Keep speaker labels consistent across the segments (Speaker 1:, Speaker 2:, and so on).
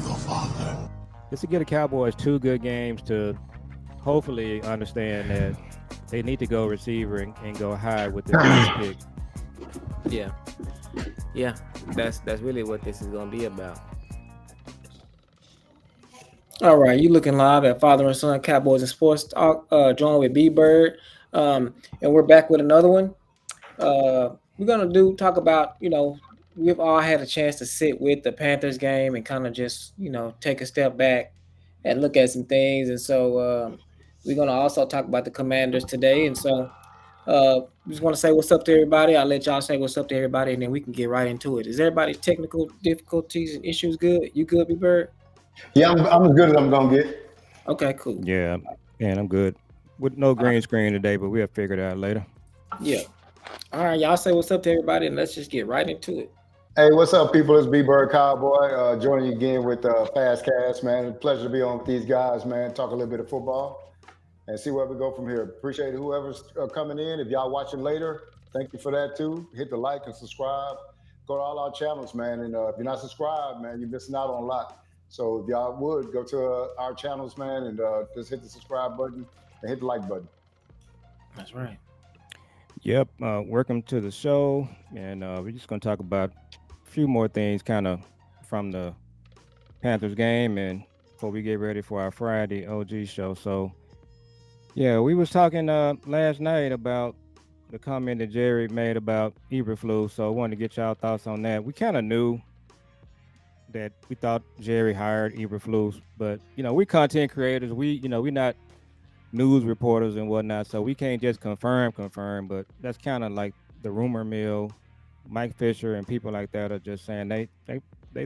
Speaker 1: the Father.
Speaker 2: Just to get the Cowboys 2 good games to hopefully understand that they need to go receiver and go high with this next pick.
Speaker 3: Yeah, yeah. That's really what this is gonna be about.
Speaker 4: All right, you looking live at Father and Son Cowboys and Sports Talk, joined with B Bird, and we're back with another one. We're gonna talk about we've all had a chance to sit with the Panthers game and kind of just take a step back and look at some things, and so we're gonna also talk about the Commanders today, and so just want to say what's up to everybody. I'll let y'all say what's up to everybody, and then we can get right into it. Is everybody technical difficulties and issues good? You good, B Bird?
Speaker 5: Yeah, I'm as good as I'm gonna get.
Speaker 4: Okay, cool.
Speaker 2: Yeah, and I'm good. With no green screen today, but we'll figure it out later.
Speaker 4: Yeah. All right, y'all say what's up to everybody, and let's just get right into it.
Speaker 5: Hey, what's up, people? It's B Bird Cowboy joining you again with Fast Cast, man. Pleasure to be on with these guys, man. Talk a little bit of football and see where we go from here. Appreciate whoever's coming in. If y'all watching later, thank you for that too. Hit the like and subscribe. Go to all our channels, man. And if you're not subscribed, man, you're missing out on a lot. So if y'all would go to our channels, man, and just hit the subscribe button and hit the like button.
Speaker 4: That's right.
Speaker 2: Yep. Welcome to the show, and we're just going to talk about a few more things, kind of from the Panthers game, and before we get ready for our Friday OG show. So, yeah, we was talking last night about the comment that Jerry made about Eberflus. So I wanted to get y'all thoughts on that. We kind of knew that we thought Jerry hired Eberflus, but we content creators. We not news reporters and whatnot, so we can't just confirm. But that's kind of like the rumor mill. Mike Fisher and people like that are just saying they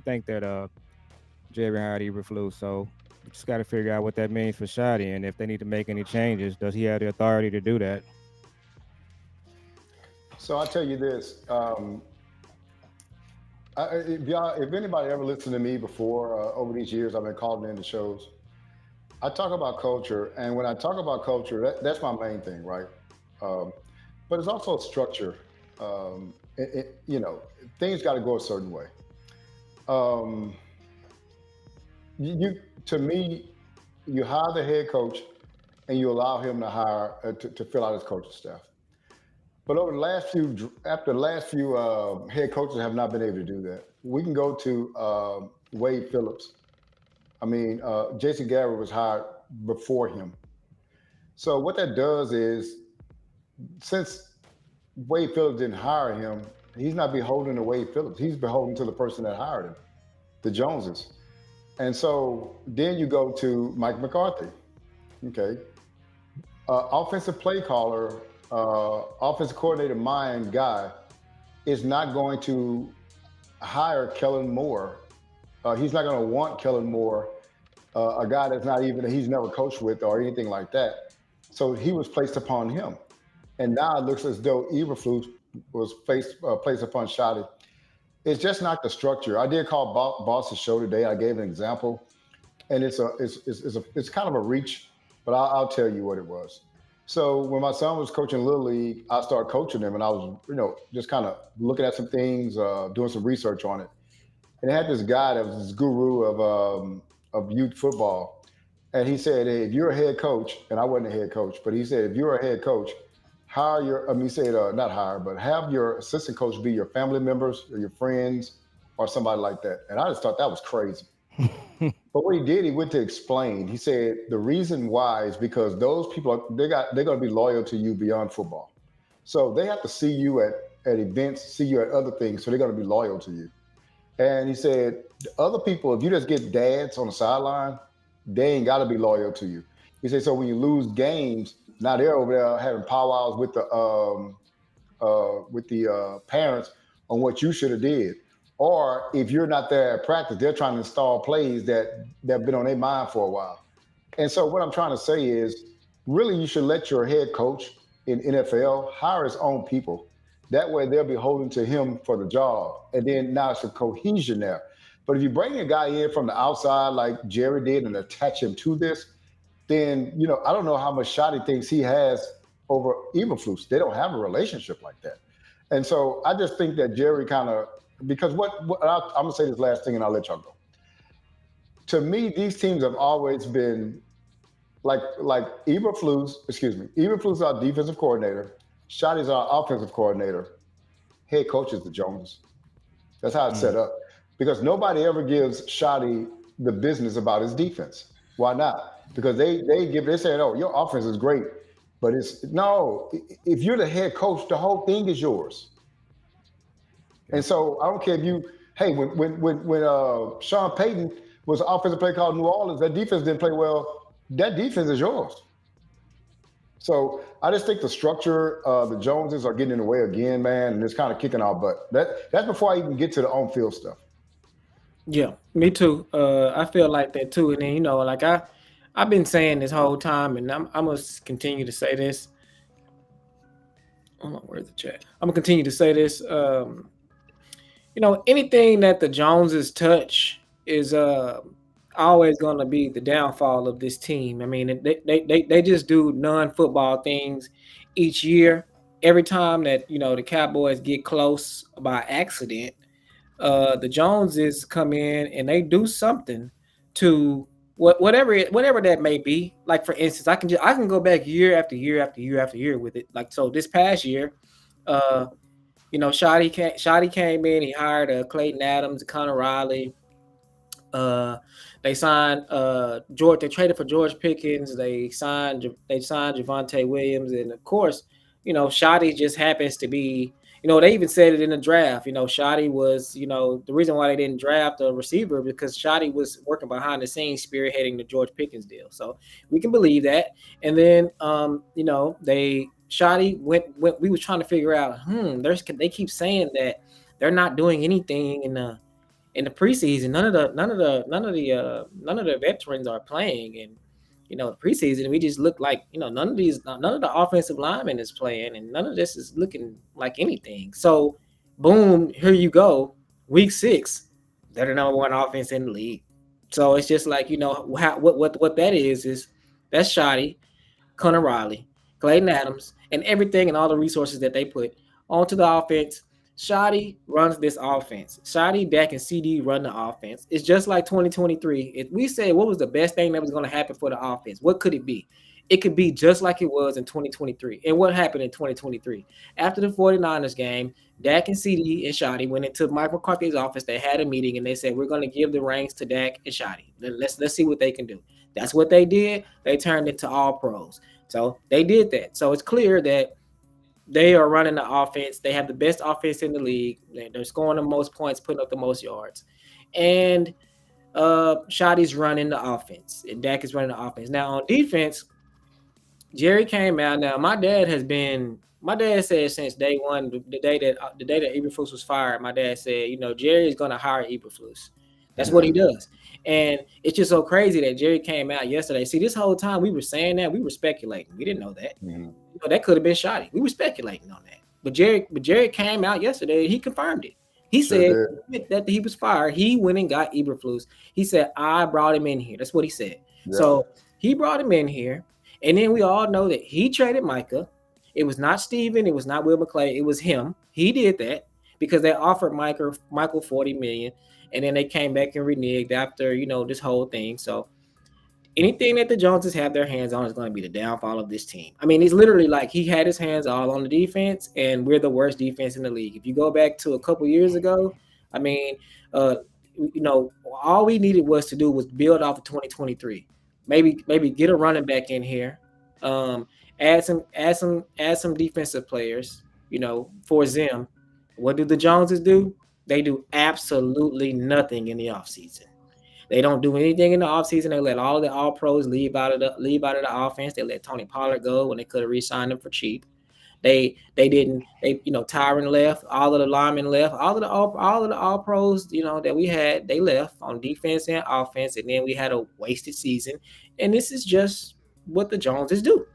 Speaker 2: think that Jerry hired Eberflus. So we just got to figure out what that means for Shotty, and if they need to make any changes, does he have the authority to do that?
Speaker 5: So I'll tell you this. If anybody ever listened to me before, over these years, I've been calling into shows. I talk about culture, and when I talk about culture, that's my main thing, right? But it's also structure. Things got to go a certain way. To me, you hire the head coach, and you allow him to hire to fill out his coaching staff. But after the last few head coaches have not been able to do that. We can go to Wade Phillips. I mean, Jason Garrett was hired before him. So what that does is, since Wade Phillips didn't hire him, he's not beholden to Wade Phillips. He's beholden to the person that hired him, the Joneses. And so then you go to Mike McCarthy. Okay. Offensive play caller, offensive coordinator mind guy is not going to hire Kellen Moore. He's not going to want Kellen Moore, a guy he's never coached with or anything like that. So he was placed upon him. And now it looks as though Eberflus was placed upon Shotty. It's just not the structure. I did call Boss's show today. I gave an example, and it's kind of a reach, but I'll tell you what it was. So when my son was coaching Little League, I started coaching him, and I was, just kind of looking at some things, doing some research on it. And they had this guy that was this guru of youth football, and he said, "Hey, if you're a head coach," and I wasn't a head coach, but he said, "If you're a head coach, have your assistant coach be your family members or your friends or somebody like that." And I just thought that was crazy. But what he did, he went to explain. He said the reason why is because those people they're going to be loyal to you beyond football. So they have to see you at events, see you at other things, so they're going to be loyal to you. And he said the other people, if you just get dads on the sideline, they ain't got to be loyal to you. He said so when you lose games, now they're over there having powwows with the parents on what you should have did. Or if you're not there at practice, they're trying to install plays that have been on their mind for a while. And so what I'm trying to say is, really, you should let your head coach in NFL hire his own people. That way they'll be holding to him for the job. And then now it's a cohesion there. But if you bring a guy in from the outside like Jerry did and attach him to this, then, I don't know how much shot he thinks he has over Eberflus. They don't have a relationship like that. And so I just think that Jerry kind of, because I'm going to say this last thing and I'll let y'all go. To me, these teams have always been like Eberflus is our defensive coordinator. Shotty's our offensive coordinator. Head coach is the Joneses. That's how it's
Speaker 2: Mm.
Speaker 5: set up. Because nobody ever gives Shotty the business about his defense. Why not? Because they say, oh, your offense is great. But it's no, if you're the head coach, the whole thing is yours. And
Speaker 2: Yep.
Speaker 5: so I don't care if you, hey, when Sean Payton was offensive play called New Orleans, that defense didn't play well. That defense is yours. So I just think the structure, the Joneses are getting in the way again, man, and it's kind of kicking our butt. That's before I even get to the on field stuff.
Speaker 4: Yeah, me too. I feel like that too. And then like I've been saying this whole time, and I'm gonna continue to say this. Hold on, where's the chat? I'm gonna continue to say this. Anything that the Joneses touch is always going to be the downfall of this team. I mean, they just do non-football things each year. Every time that the Cowboys get close by accident, the Joneses come in and they do something to whatever that may be. Like for instance, I can go back year after year after year after year with it. Like so, this past year, uh, Shoddy came in. He hired Clayton Adams, Connor Riley. Uh, they signed George. They traded for George Pickens. They signed Javante Williams, and of course, Shoddy just happens to be. They even said it in the draft. Shoddy was. The reason why they didn't draft a receiver because Shoddy was working behind the scenes, spearheading the George Pickens deal. So we can believe that. And then, they Shoddy went. We was trying to figure out. They keep saying that they're not doing anything in the preseason. None of the veterans are playing, and the preseason we just look like none of the offensive linemen is playing, and none of this is looking like anything. So, boom, here you go, week 6, they're the number one offense in the league. So it's just like what that is that's shoddy. Connor Riley, Clayton Adams, and everything and all the resources that they put onto the offense. Shoddy runs this offense. Shoddy, Dak, and CD run the offense. It's just like 2023. If we say what was the best thing that was going to happen for the offense, what could it be? It could be just like it was in 2023. And what happened in 2023? After the 49ers game, Dak and CD and Shoddy went into Mike McCarthy's office. They had a meeting and they said, we're going to give the reins to Dak and Shoddy. Let's see what they can do. That's what they did. They turned into all pros. So they did that. So it's clear that they are running the offense. They have the best offense in the league. They're scoring the most points, putting up the most yards. And Shoddy's running the offense. And Dak is running the offense. Now on defense, Jerry came out. Now my dad said since day one, the day that Eberflus was fired, my dad said, Jerry is going to hire Eberflus. That's what he does. And it's just so crazy that Jerry came out yesterday. See, this whole time we were saying that, we were speculating. We didn't know that.
Speaker 5: Mm-hmm.
Speaker 4: That could have been Shoddy. We were speculating on that. But Jerry came out yesterday and he confirmed it. He said that he was fired. He went and got Eberflus. He said, I brought him in here. That's what he said. Yeah. So he brought him in here. And then we all know that he traded Micah. It was not Steven. It was not Will McClay. It was him. He did that because they offered Michael $40 million. And then they came back and reneged after, this whole thing. So anything that the Joneses have their hands on is going to be the downfall of this team. I mean, it's literally like he had his hands all on the defense, and we're the worst defense in the league. If you go back to a couple years ago, I mean, all we needed was to do was build off of 2023. Maybe get a running back in here, add some defensive players, for Zim. What do the Joneses do? They do absolutely nothing in the offseason. They don't do anything in the offseason. They let all the all pros leave out of the offense. They let Tony Pollard go when they could have re-signed him for cheap. Tyron left, all of the linemen left, all of the all pros, that we had, they left on defense and offense, and then we had a wasted season. And this is just what the Joneses do.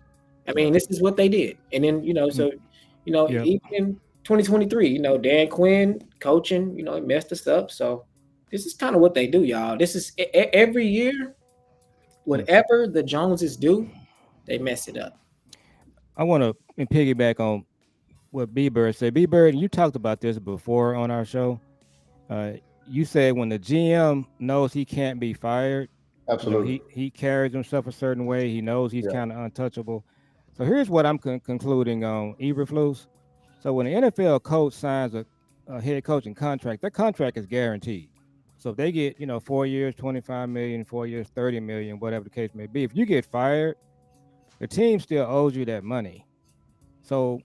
Speaker 4: I mean, this is what they did. And then, even 2023, Dan Quinn coaching, he messed us up. So this is kind of what they do, y'all. This is every year, whatever the Joneses do, they mess it up.
Speaker 2: I want to piggyback on what B-Bird said. B-Bird, you talked about this before on our show. you said when the GM knows he can't be fired,
Speaker 5: Absolutely.
Speaker 2: he carries himself a certain way. He knows he's
Speaker 5: Yeah.
Speaker 2: kind of untouchable. So here's what I'm concluding on Eberflus. So when the NFL coach signs a head coaching contract, that contract is guaranteed. So if they get 4 years, 25 million, 4 years, 30 million, whatever the case may be, if you get fired, the team still owes you that money. So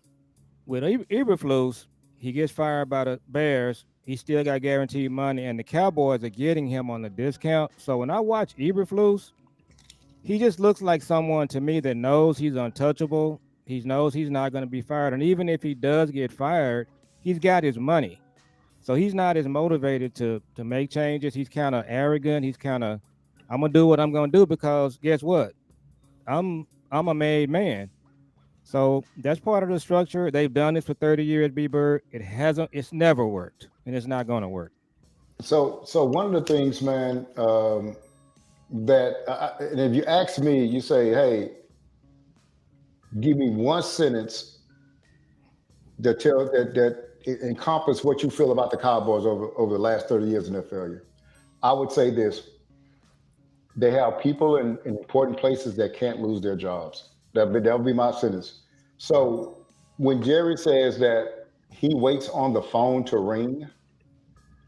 Speaker 2: with Eberflus, he gets fired by the Bears. He still got guaranteed money, and the Cowboys are getting him on the discount. So when I watch Eberflus, he just looks like someone to me that knows he's untouchable. He knows he's not going to be fired, and even if he does get fired, he's got his money. So he's not as motivated to make changes. He's kind of arrogant. He's kind of, I'm gonna do what I'm gonna do because guess what? I'm a made man. So that's part of the structure. They've done this for 30 years, B Bird. It's never worked, and it's not gonna work.
Speaker 5: So one of the things, man, that and if you ask me, you say, "Hey, give me one sentence that encompass what you feel about the Cowboys over the last 30 years and their failure." I would say this: they have people in important places that can't lose their jobs. That would be my sentence. So when Jerry says that he waits on the phone to ring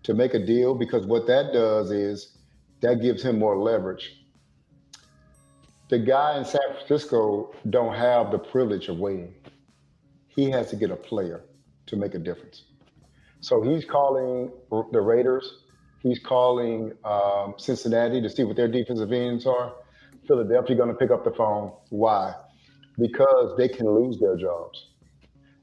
Speaker 5: to make a deal, because what that does is that gives him more leverage. The guy in San Francisco don't have the privilege of waiting. He has to get a player to make a difference. So he's calling the Raiders. He's calling Cincinnati to see what their defensive ends are. Philadelphia going to pick up the phone. Why? Because they can lose their jobs.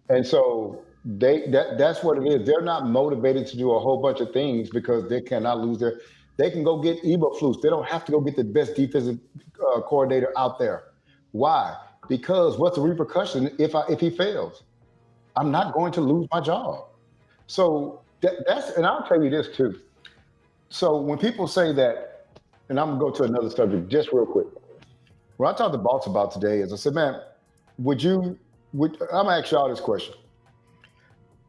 Speaker 5: And so that's what it is. They're not motivated to do a whole bunch of things because they cannot lose their. They can go get Eberflus. They don't have to go get the best defensive coordinator out there. Why? Because what's the repercussion if he fails? I'm not going to lose my job. So that's, and I'll tell you this too. So when people say that, and I'm gonna go to another subject just real quick. What I talked to Boss about today is I said, man, I'm gonna ask y'all this question.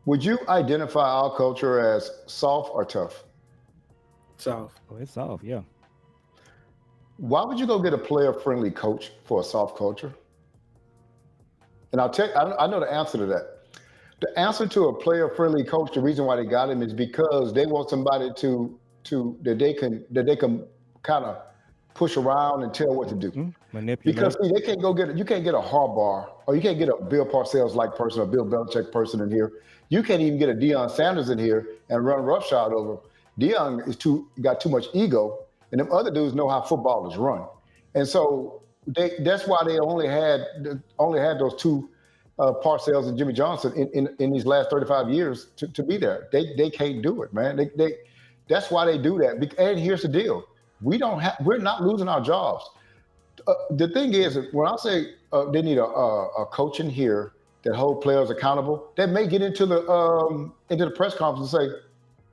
Speaker 5: Would you identify our culture as soft or tough?
Speaker 4: So
Speaker 2: Oh, it's off, yeah.
Speaker 5: Why would you go get a player-friendly coach for a soft culture? And I'll tell you, I know the answer to that. The answer to a player-friendly coach, the reason why they got him is because they want somebody that they can kind of push around and tell what to do.
Speaker 2: Manipulate.
Speaker 5: Because see, you can't get a Harbaugh or you can't get a Bill Parcells like person or Bill Belichick person in here. You can't even get a Deion Sanders in here and run roughshod over. Deion got too much ego, and them other dudes know how football is run, and so that's why they only had those two Parcells and Jimmy Johnson in these last 35 years to be there. They can't do it, man. That's why they do that. And here's the deal: we're not losing our jobs. The thing is, when I say they need a coach in here that hold players accountable, they may get into the press conference and say,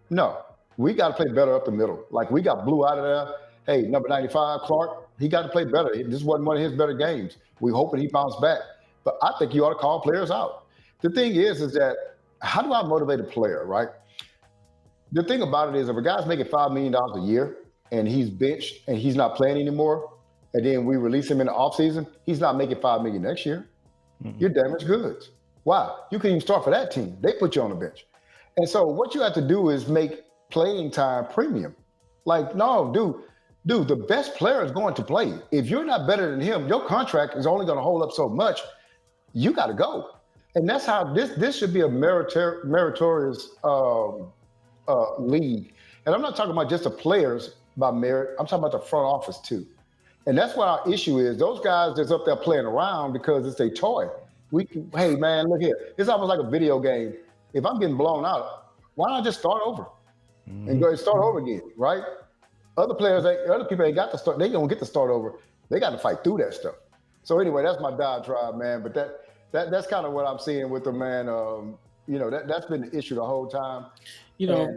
Speaker 5: "No, we got to play better up the middle. Like we got Blue out of there. Hey, number 95, Clark, he got to play better. This wasn't one of his better games. We hoping he bounced back. But I think you ought to call players out." The thing is that how do I motivate a player, right? The thing about it is if a guy's making $5 million a year and he's benched and he's not playing anymore, and then we release him in the offseason, he's not making $5 million next year. You're damaged goods. Why? You can even start for that team. They put you on the bench. And so what you have to do is make playing time premium. Like, no, dude, the best player is going to play. If you're not better than him, your contract is only going to hold up so much. You got to go. And that's how this should be a meritorious league. And I'm not talking about just the players by merit. I'm talking about the front office too. And that's what our issue is. Those guys that's up there playing around because it's a toy. Hey man, look here. It's almost like a video game. If I'm getting blown out, why not just start over and go start over again, right? Other people ain't got to start. They don't get to start over. They got to fight through that stuff. So anyway, that's my diatribe, man. But that's kind of what I'm seeing with them, man. That's been the issue the whole time.
Speaker 4: Yeah,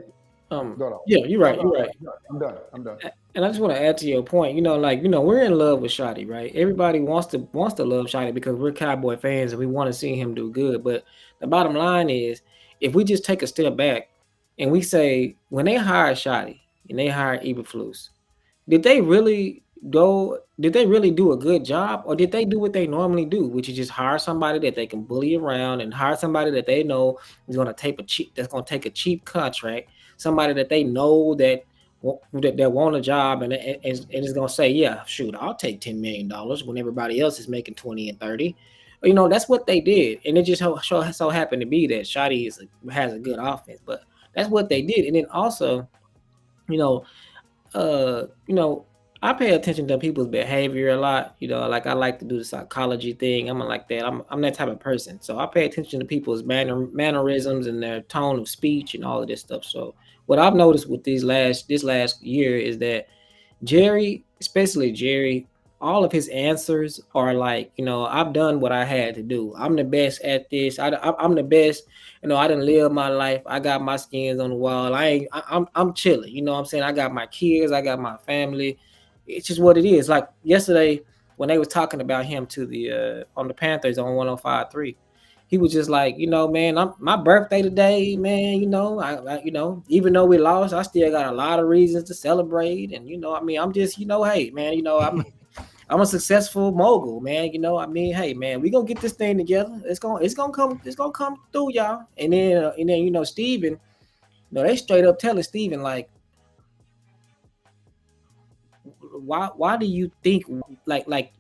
Speaker 4: you're right. You're right.
Speaker 5: I'm done.
Speaker 4: And I just want to add to your point. We're in love with Shotty, right? Everybody wants to love Shotty because we're Cowboy fans and we want to see him do good. But the bottom line is, if we just take a step back and we say when they hired Shotty and they hired Eberflus, did they really go? Did they really do a good job, or did they do what they normally do, which is just hire somebody that they can bully around and hire somebody that they know is going to take a cheap that's going to take a cheap contract, somebody that they know that want a job and is going to say, yeah, shoot, I'll take $10 million when everybody else is making 20 and 30. You know, that's what they did, and it just so happened to be that Shotty has a good offense, but that's what they did, and then also, you know, you know, I pay attention to people's behavior a lot. You know, like I like to do the psychology thing. I'm like that. I'm that type of person. So I pay attention to people's mannerisms and their tone of speech and all of this stuff. So what I've noticed with this last year is that Jerry, especially Jerry, all of his answers are like, you know, I've done what I had to do. I'm the best at this. I'm the best. You know, I didn't live my life. I got my skins on the wall. I'm chilling. You know what I'm saying? I got my kids. I got my family. It's just what it is. Like yesterday when they was talking about him to the on the Panthers on 105.3, he was just like, you know, man, my birthday today, man. You know, you know, even though we lost, I still got a lot of reasons to celebrate. And you know, I mean, I'm just, you know, hey, man, you know, I'm a successful mogul, man. You know, I mean, hey, man, we gonna get this thing together. It's gonna come through, y'all. And then, you know, Steven, you know, they straight up telling Steven like, why do you think like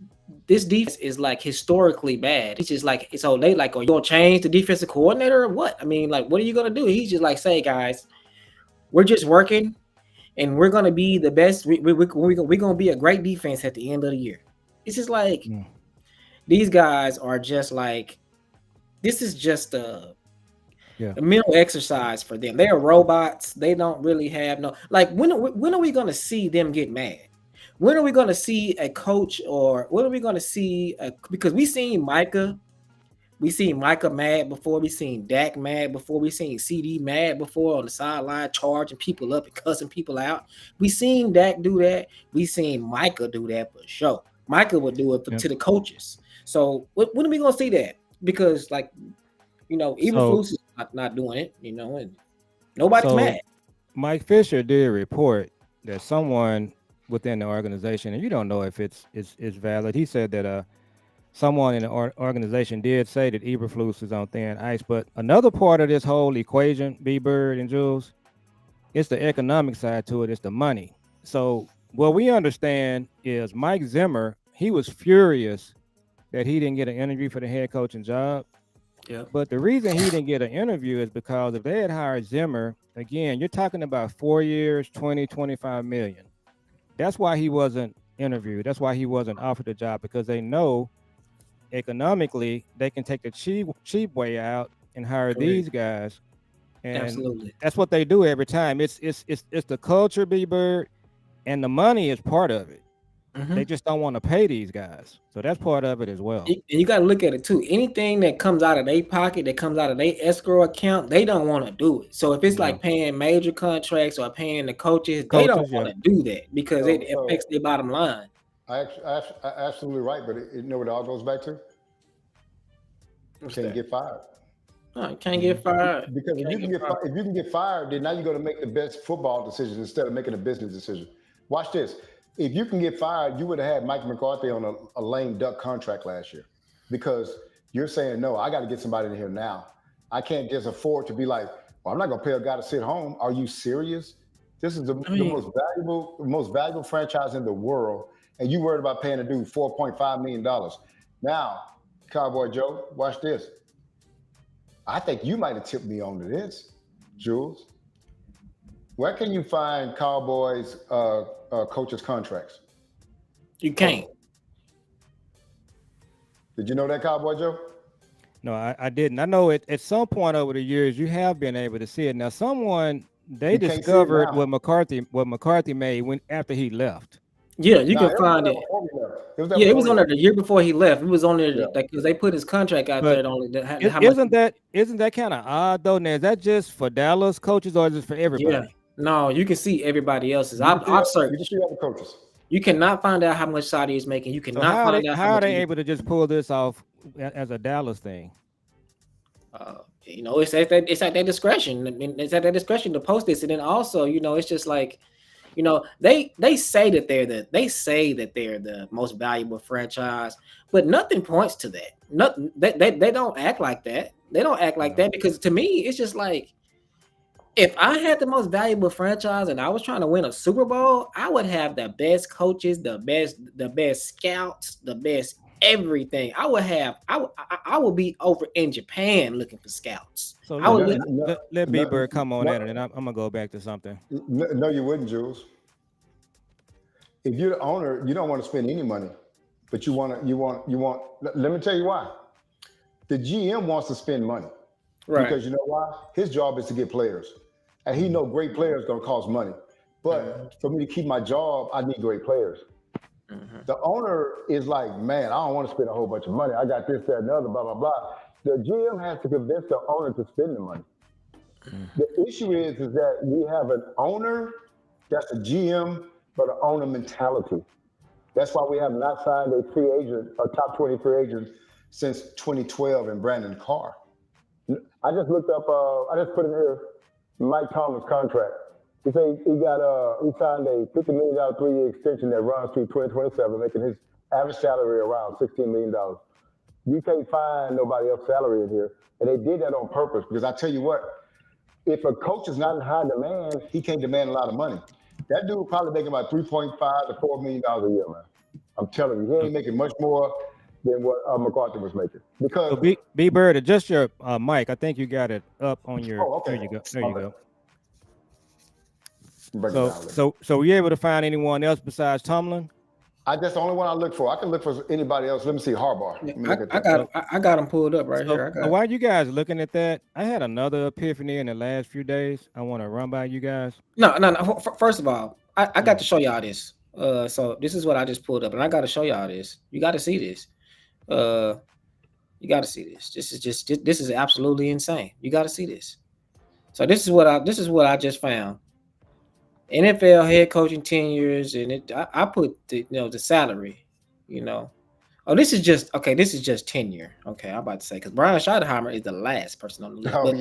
Speaker 4: this defense is like historically bad? It's just like, so they like, are you gonna change the defensive coordinator or what? I mean, like, what are you gonna do? He's just like, say, guys, we're just working and we're gonna be the best. We're gonna be a great defense at the end of the year. It's just like these guys are just like, this is just a mental exercise for them. They are robots. They don't really have no like. When are we gonna see them get mad? When are we going to see a coach, or when are we going to see because we seen Micah mad before, we seen Dak mad before, we seen CD mad before on the sideline, charging people up and cussing people out. We seen Dak do that. We seen Micah do that for sure. Micah would do it to the coaches. So when are we going to see that? Because like, you know, even Flus is not doing it, you know, and nobody's mad.
Speaker 2: Mike Fisher did report that someone within the organization, and you don't know if it's valid. He said that someone in the organization did say that Eberflus is on thin ice. But another part of this whole equation, B Bird and Jules, it's the economic side to it. It's the money. So what we understand is Mike Zimmer, he was furious that he didn't get an interview for the head coaching job.
Speaker 4: Yeah.
Speaker 2: But the reason he didn't get an interview is because if they had hired Zimmer, again, you're talking about 4 years, 20-25 million. That's why he wasn't interviewed. That's why he wasn't offered the job, because they know economically they can take the cheap way out and hire these guys. And
Speaker 4: absolutely,
Speaker 2: that's what they do every time. It's the culture, B Bird, and the money is part of it. They just don't want to pay these guys. So that's part of it as well.
Speaker 4: And you got to look at it too. Anything that comes out of their pocket, that comes out of their escrow account, they don't want to do it. So if it's like paying major contracts or paying the coaches, they don't want to do that because it affects their bottom line.
Speaker 5: I absolutely right, but you know what it all goes back to? You can't get fired.
Speaker 4: No, you can't get fired.
Speaker 5: Because if you can get fired, then now you're going to make the best football decisions instead of making a business decision. Watch this. If you can get fired, you would have had Mike McCarthy on a lame duck contract last year, because you're saying, no, I got to get somebody in here now. I can't just afford to be like, well, I'm not going to pay a guy to sit home. Are you serious? This is the most valuable franchise in the world, and you worried about paying a dude $4.5 million. Now, Cowboy Joe, watch this. I think you might have tipped me onto this, Jules. Where can you find Cowboys coaches' contracts?
Speaker 4: You can't.
Speaker 5: Did you know that, Cowboy Joe?
Speaker 2: No, I didn't. I know at some point over the years you have been able to see it. Now, they discovered what McCarthy made after he left.
Speaker 4: Yeah, you can find it. It was on there the year before he left. It was on there because they put his contract out there.
Speaker 2: Isn't that kind of odd though? Now, is that just for Dallas coaches or is it for everybody?
Speaker 4: Yeah. No, you can see everybody else's. I've searched.
Speaker 5: You can see other coaches.
Speaker 4: You cannot find out how much Saudi is making. You cannot find out
Speaker 2: how are they able to just pull this off as a Dallas thing?
Speaker 4: it's at their discretion. I mean, it's at their discretion to post this, and then also, it's just like, they say that they're the most valuable franchise, but nothing points to that. Nothing. They don't act like that. They don't act like that because to me, it's just like, if I had the most valuable franchise and I was trying to win a Super Bowl, I would have the best coaches, the best scouts, the best everything. I would be over in Japan looking for scouts.
Speaker 2: So
Speaker 4: I would
Speaker 2: let B Bird come on in, and then I'm gonna go back to something.
Speaker 5: No, you wouldn't, Jules. If you're the owner, you don't want to spend any money, but you want. Let me tell you why. The GM wants to spend money because you know why? His job is to get players, and he know great players gonna cost money. But for me to keep my job, I need great players. The owner is like, man, I don't want to spend a whole bunch of money. I got this, that, and the other, blah, blah, blah. The GM has to convince the owner to spend the money. The issue is that we have an owner that's a GM, but an owner mentality. That's why we have not signed a free agent, a top 20 free agent since 2012 in Brandon Carr. I just looked up, I just put in here Mike Tomlin's contract. He said he signed a $50 million 3-year extension that runs through 2027, making his average salary around $16 million. You can't find nobody else's salary in here. And they did that on purpose because I tell you what, if a coach is not in high demand, he can't demand a lot of money. That dude probably making about $3.5 to $4 million a year, man. I'm telling you, he ain't making much more than what McCarthy was making. Because
Speaker 2: so B Bird, adjust your mic. I think you got it up on your.
Speaker 5: Oh, okay.
Speaker 2: There you go. There you go.
Speaker 5: So
Speaker 2: were you able to find anyone else besides Tomlin?
Speaker 5: that's the only one I look for. I can look for anybody else. Let me see Harbaugh.
Speaker 4: I got him pulled up right here.
Speaker 2: So while you guys looking at that, I had another epiphany in the last few days. I want to run by you guys.
Speaker 4: No. First of all, I got to show y'all this. So this is what I just pulled up, and I got to show y'all this. You got to see this. You got to see this. This is absolutely insane. You got to see this. So this is what I just found. NFL head coaching tenures, and I put the salary. Oh, this is just tenure. Okay, I'm about to say because Brian Schottenheimer is the last person on the list.
Speaker 5: Oh,
Speaker 4: but,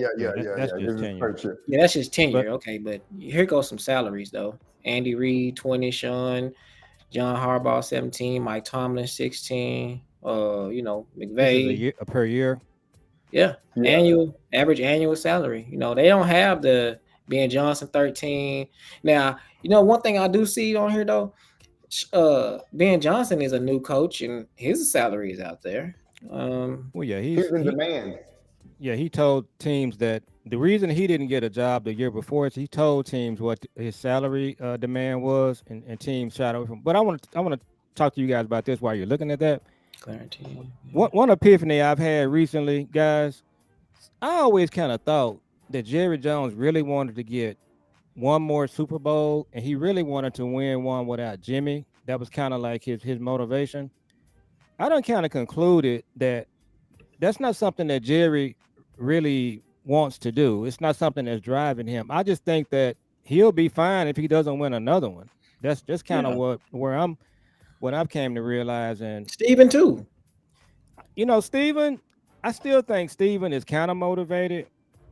Speaker 2: That's just tenure.
Speaker 4: Yeah, that's just tenure. Okay, but here goes some salaries though. Andy Reid 20, Sean, John Harbaugh 17, Mike Tomlin 16. McVay
Speaker 2: per year.
Speaker 4: Yeah, average annual salary. They don't have the Ben Johnson 13. Now, one thing I do see on here though, Ben Johnson is a new coach and his salary is out there.
Speaker 5: He's in demand.
Speaker 2: Yeah, he told teams that the reason he didn't get a job the year before is he told teams what his salary demand was, and teams shot over him. But I want to talk to you guys about this while you're looking at that.
Speaker 4: Guarantee.
Speaker 2: One epiphany I've had recently, guys. I always kind of thought that Jerry Jones really wanted to get one more Super Bowl, and he really wanted to win one without Jimmy. That was kind of like his motivation. I done kind of concluded that that's not something that Jerry really wants to do. It's not something that's driving him. I just think that he'll be fine if he doesn't win another one. That's just kind of what I've came to realize. And
Speaker 4: Steven too.
Speaker 2: Steven, I still think Steven is kind of motivated,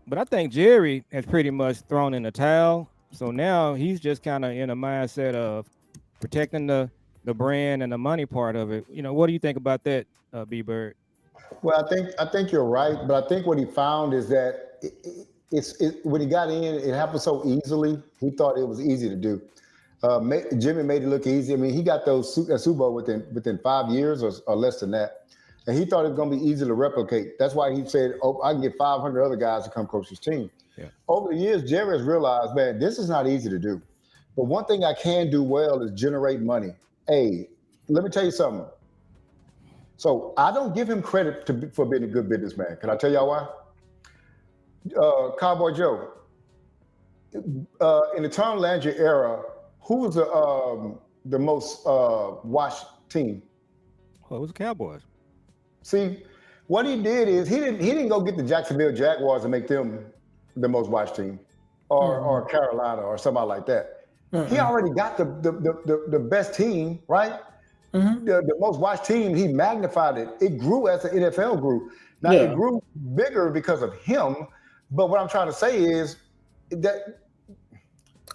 Speaker 2: but I think Jerry has pretty much thrown in the towel. So now he's just kind of in a mindset of protecting the brand and the money part of it. What do you think about that, B Bird?
Speaker 5: Well, I think you're right, but I think what he found is that when he got in, it happened so easily. He thought it was easy to do. Jimmy made it look easy. I mean, he got those Super Bowl within 5 years or less than that. And he thought it was going to be easy to replicate. That's why he said, I can get 500 other guys to come coach his team.
Speaker 2: Yeah.
Speaker 5: Over the years, Jerry has realized, man, this is not easy to do. But one thing I can do well is generate money. Hey, let me tell you something. So I don't give him credit for being a good businessman. Can I tell y'all why? Cowboy Joe, in the Tom Landry era, who was the most watched team?
Speaker 2: Well, it was the Cowboys.
Speaker 5: See, what he did is he didn't go get the Jacksonville Jaguars and make them the most watched team, or Carolina or somebody like that. He already got the best team, right? The most watched team. He magnified it. It grew as the NFL grew. Now
Speaker 4: Yeah.
Speaker 5: it grew bigger because of him, but what I'm trying to say is that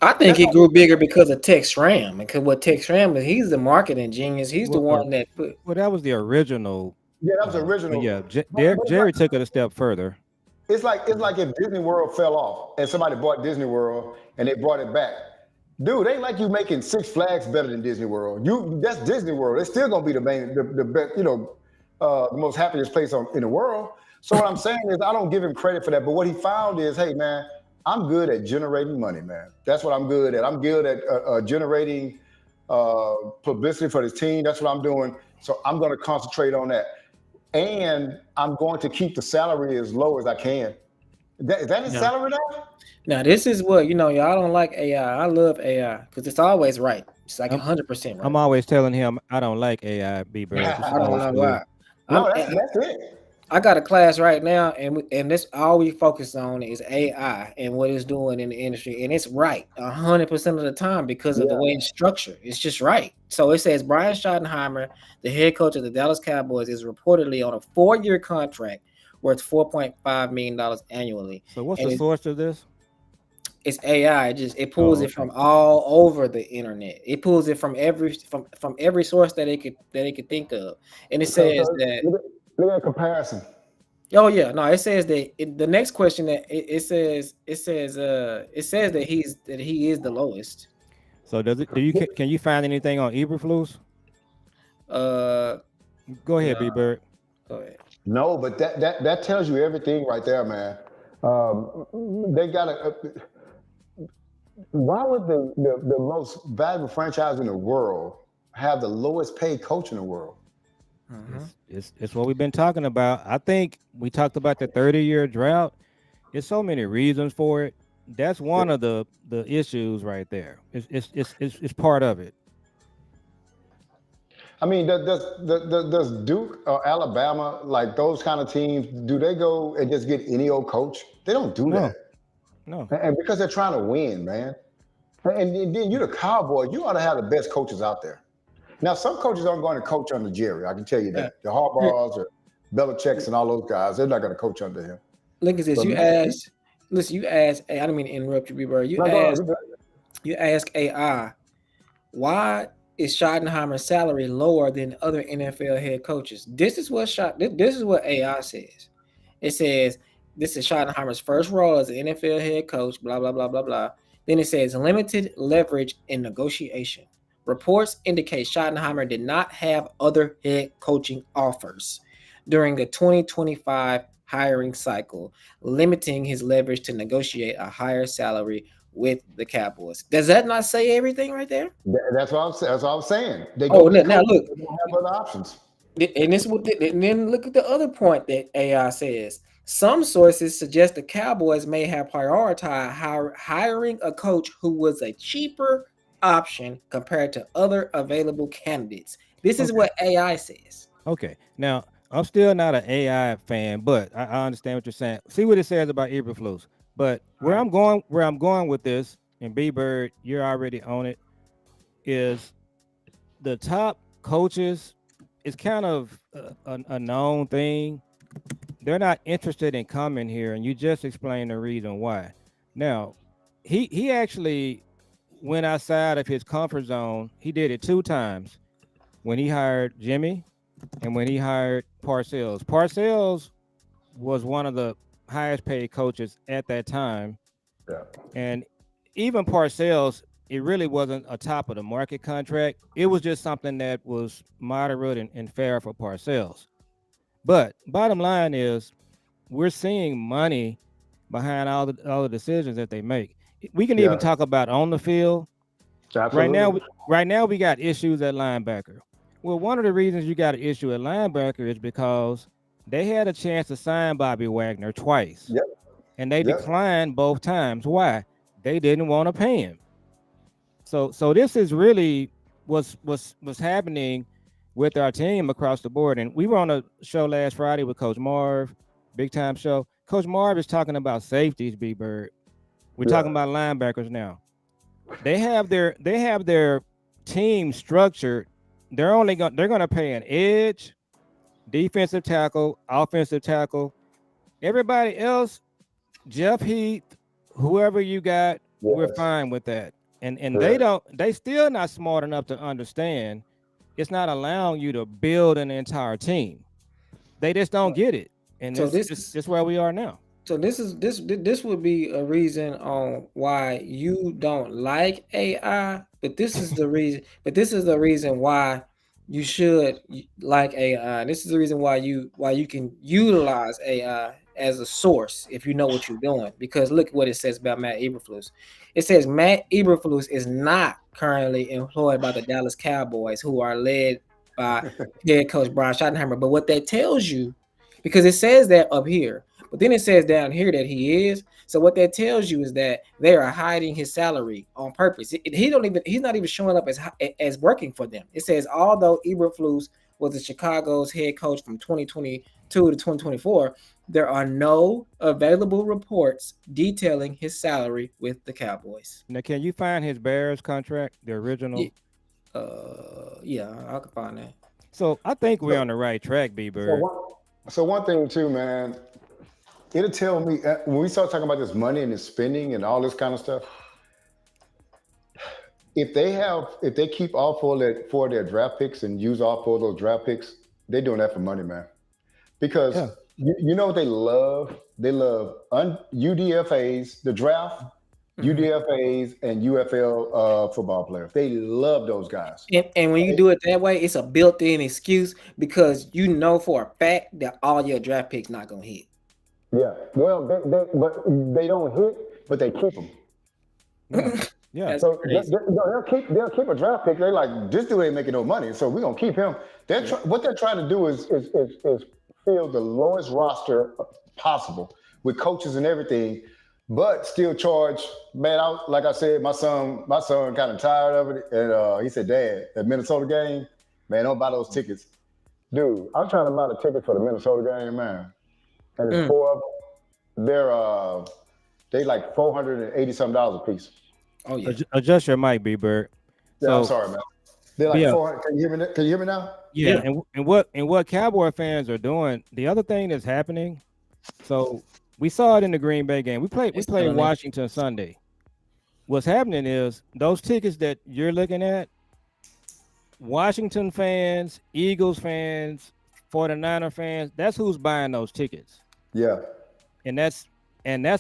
Speaker 4: I think
Speaker 5: that's
Speaker 4: it
Speaker 5: not,
Speaker 4: grew bigger because of Tex Ram. Because what Tex Ram is, he's the marketing genius. He's the
Speaker 2: Well,
Speaker 4: one that put.
Speaker 2: well, that was the original.
Speaker 5: yeah, that was
Speaker 2: But
Speaker 5: original.
Speaker 2: yeah,
Speaker 5: But it's
Speaker 2: Jerry took it a step further.
Speaker 5: like if Disney World fell off and somebody bought Disney World and they brought it back. Dude, ain't like you making Six Flags better than Disney World. That's Disney World. It's still gonna be the best, the most happiest place in the world. So what I'm saying is I don't give him credit for that. But what he found is, hey man, I'm good at generating money, man. That's what I'm good at. I'm good at generating publicity for this team. That's what I'm doing. So I'm going to concentrate on that, and I'm going to keep the salary as low as I can. Is that his
Speaker 4: Yeah.
Speaker 5: salary now?
Speaker 4: Now this is what y'all don't like AI. I love AI because it's always right. It's like
Speaker 2: I'm
Speaker 4: 100%
Speaker 2: I'm
Speaker 4: right.
Speaker 2: always telling him I don't like AI, B Bird. This is
Speaker 4: I don't
Speaker 2: old
Speaker 4: know
Speaker 2: school.
Speaker 4: why. I'm
Speaker 5: No, that's it.
Speaker 4: I got a class right now, and this all we focus on is AI and what it's doing in the industry, and it's right 100% of the time because of the
Speaker 5: Yeah,
Speaker 4: way it's structured. It's just right. So it says Brian Schottenheimer, the head coach of the Dallas Cowboys, is reportedly on a 4-year contract worth $4.5 million annually,
Speaker 2: So what's
Speaker 4: and
Speaker 2: the source of this?
Speaker 4: it's AI. It pulls
Speaker 2: Oh,
Speaker 4: it
Speaker 2: okay.
Speaker 4: from all over the internet. It pulls it from every source that they could think of, and it
Speaker 5: so
Speaker 4: says that.
Speaker 5: look at comparison.
Speaker 4: Oh yeah, no. It says that the next question that it says that he is the lowest.
Speaker 2: So does it? Can you find anything on Eberflus?
Speaker 4: Uh,
Speaker 2: Go ahead,
Speaker 4: no,
Speaker 2: B Bird.
Speaker 4: go ahead.
Speaker 5: No, but that tells you everything right there, man. They got a. Why would the most valuable franchise in the world have the lowest paid coach in the world?
Speaker 2: It's what we've been talking about. I think we talked about the 30-year drought. There's so many reasons for it. That's one of the issues right there. It's part of it.
Speaker 5: I mean, does Duke or Alabama, like those kind of teams, do they go and just get any old coach? They don't do
Speaker 2: No,
Speaker 5: that.
Speaker 2: no.
Speaker 5: And because they're trying to win, man. And then you're the Cowboy, you ought to have the best coaches out there. Now, some coaches aren't going to coach under Jerry. I can tell you
Speaker 4: Yeah.
Speaker 5: that. The Harbaughs or Belichick's and all those guys, they're not going to coach under him.
Speaker 4: Look at this.
Speaker 5: But
Speaker 4: You
Speaker 5: man,
Speaker 4: asked. Listen, you asked. I didn't mean to interrupt you, B-Bird.
Speaker 5: no, go ahead.
Speaker 4: You ask AI why is Schottenheimer's salary lower than other NFL head coaches. This is what AI says. It says this is Schottenheimer's first role as an NFL head coach, blah, blah, blah, blah, blah. Then it says limited leverage in negotiation. Reports indicate Schottenheimer did not have other head coaching offers during the 2025 hiring cycle, limiting his leverage to negotiate a higher salary with the Cowboys. Does that not say everything right there?
Speaker 5: That's what I'm saying. They
Speaker 4: Oh,
Speaker 5: go get
Speaker 4: now
Speaker 5: coaches.
Speaker 4: look,
Speaker 5: They don't have other options.
Speaker 4: and and then look at the other point that AI says. Some sources suggest the Cowboys may have prioritized hiring a coach who was a cheaper option compared to other available candidates. This is
Speaker 2: Okay.
Speaker 4: what AI says.
Speaker 2: Okay. Now I'm still not an AI fan, but I understand what you're saying. See what it says about Eberflus. But where I'm going with this, and B Bird, you're already on it, is the top coaches. It's kind of a known thing. They're not interested in coming here, and you just explained the reason why. Now, he actually went outside of his comfort zone. He did it 2 times when he hired Jimmy and when he hired Parcells. Parcells was one of the highest paid coaches at that time,
Speaker 5: Yeah.
Speaker 2: and even Parcells, it really wasn't a top of the market contract. It was just something that was moderate and fair for Parcells. But bottom line is, we're seeing money behind all the decisions that they make. We can even
Speaker 5: Yeah.
Speaker 2: talk about on the field. Right now,
Speaker 5: Absolutely.
Speaker 2: we got issues at linebacker. Well, one of the reasons you got an issue at linebacker is because they had a chance to sign Bobby Wagner twice,
Speaker 5: Yep.
Speaker 2: and they
Speaker 5: Yep.
Speaker 2: declined both times. Why? They didn't want to pay him. So this is really what's happening with our team across the board. And we were on a show last Friday with Coach Marv, big time show. Coach Marv is talking about safeties, B Bird. We're talking about linebackers now. They have their team structured. They're gonna pay an edge, defensive tackle, offensive tackle. Everybody else, Jeff Heath, whoever you got, we're
Speaker 5: Yes,
Speaker 2: fine with that. And they
Speaker 5: correct.
Speaker 2: don't they still not smart enough to understand it's not allowing you to build an entire team. They just don't get it. And
Speaker 4: So
Speaker 2: this
Speaker 4: this
Speaker 2: this
Speaker 4: is
Speaker 2: this where we are now.
Speaker 4: So this would be a reason on why you don't like AI, but this is the reason why you should like AI. This is the reason why you can utilize AI as a source if you know what you're doing. Because look what it says about Matt Eberflus. It says Matt Eberflus is not currently employed by the Dallas Cowboys, who are led by head coach Brian Schottenheimer. But what that tells you, because it says that up here, but then it says down here that he is. So what that tells you is that they are hiding his salary on purpose. He's not even showing up as working for them. It says although Eberflus was the Chicago's head coach from 2022 to 2024, there are no available reports detailing his salary with the Cowboys.
Speaker 2: Now, can you find his Bears contract, the
Speaker 4: Yeah,
Speaker 2: original?
Speaker 4: yeah, I can find that.
Speaker 2: So I think we're
Speaker 5: So,
Speaker 2: on the right track, B
Speaker 5: so
Speaker 2: Bird.
Speaker 5: one, so one thing too, man. It'll tell me when we start talking about this money and this spending and all this kind of stuff. If they keep all four of their draft picks and use all four of those draft picks, they're doing that for money, man. Because
Speaker 2: Yeah.
Speaker 5: you know what they love? They love UDFA's, the draft,
Speaker 4: Mhm.
Speaker 5: UDFA's, and UFL football players. They love those guys.
Speaker 4: And when you
Speaker 5: Right?
Speaker 4: do it that way, it's a built-in excuse because you know for a fact that all your draft picks not gonna hit.
Speaker 5: Yeah. Well, but they don't hit, but they keep them.
Speaker 2: Yeah. Yeah.
Speaker 4: That's
Speaker 5: So
Speaker 4: crazy.
Speaker 5: they'll keep a draft pick. They're like, this dude ain't making no money, so we're gonna keep him.
Speaker 4: Yeah.
Speaker 5: What they're trying to do is fill the lowest roster possible with coaches and everything, but still charge. Man, like I said, my son kind of tired of it, and he said, "Dad, that Minnesota game, man, don't buy those tickets." Dude, I'm trying to buy the ticket for the Minnesota game, man, and it's
Speaker 4: Mm.
Speaker 5: four of them. They like $480 a piece.
Speaker 4: Oh yeah.
Speaker 2: Adjust your mic, B Bird.
Speaker 5: Yeah, I'm
Speaker 2: So
Speaker 5: sorry, man. They're like
Speaker 2: yeah,
Speaker 5: 400. Can you hear me? Can you hear me now?
Speaker 2: yeah,
Speaker 4: Yeah.
Speaker 2: and what Cowboy fans are doing, the other thing that's happening, so we saw it in the Green Bay game. We played we
Speaker 4: It's
Speaker 2: played
Speaker 4: still in.
Speaker 2: Washington Sunday. What's happening is those tickets that you're looking at, Washington fans, Eagles fans, 49er fans, that's who's buying those tickets.
Speaker 5: Yeah.
Speaker 2: And that's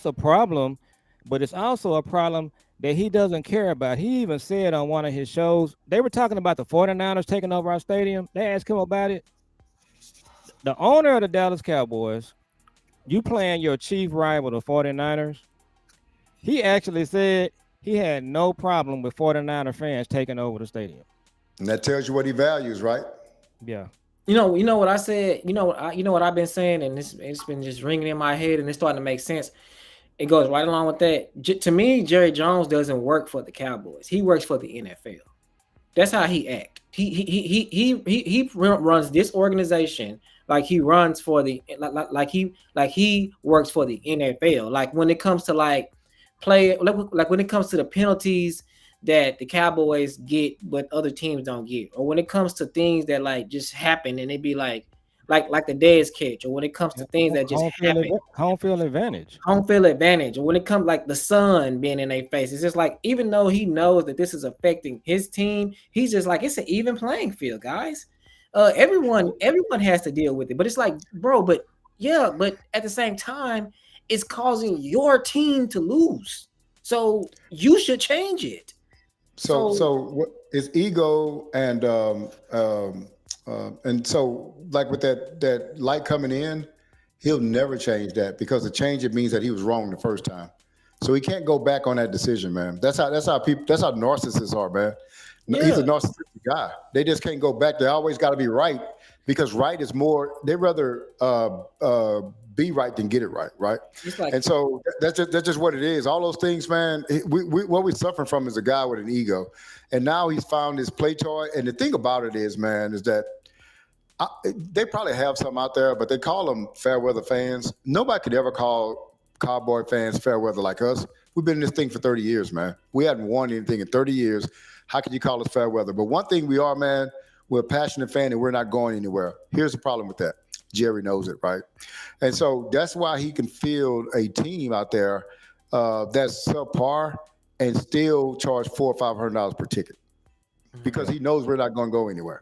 Speaker 2: a problem, but it's also a problem that he doesn't care about. He even said on one of his shows, they were talking about the 49ers taking over our stadium. They asked him about it. The owner of the Dallas Cowboys, you playing your chief rival, the 49ers, he actually said he had no problem with 49er fans taking over the stadium.
Speaker 5: And that tells you what he values, right?
Speaker 2: Yeah.
Speaker 4: You know what I said. You know what I've been saying, and it's been just ringing in my head, and it's starting to make sense. It goes right along with that. To me, Jerry Jones doesn't work for the Cowboys. He works for the NFL. That's how he act. He runs this organization like he runs for the like he works for the NFL. Like when it comes to like like when it comes to the penalties that the Cowboys get but other teams don't get, or when it comes to things that like just happen and it be like the Dez catch, or when it comes to things that just happen,
Speaker 2: Home field advantage.
Speaker 4: home field advantage, or when it comes like the sun being in their face, it's just like even though he knows that this is affecting his team, he's just like it's an even playing field, guys. Everyone has to deal with it, but it's like, bro, but yeah, but at the same time, it's causing your team to lose, so you should change it. So
Speaker 5: So what is ego and so like with that light coming in, he'll never change that because to change it means that he was wrong the first time. So he can't go back on that decision, man. That's how narcissists are, man. He's
Speaker 4: yeah,
Speaker 5: a narcissistic guy. They just can't go back. They always got to be right because right is more. They rather be right than get it right, right?
Speaker 4: it's like
Speaker 5: And so that's just what it is. All those things, man. What we're suffering from is a guy with an ego, and now he's found his play toy. And the thing about it is, man, is that they probably have some out there, but they call them fair weather fans. Nobody could ever call Cowboy fans fair weather like us. We've been in this thing for 30 years, man. We hadn't won anything in 30 years. How can you call us fair weather? But one thing we are, man, We're a passionate fan, and we're not going anywhere. Here's the problem with that. Jerry knows it, right? And so that's why he can field a team out there that's subpar and still charge $400 or $500 per ticket because he knows we're not going to go anywhere.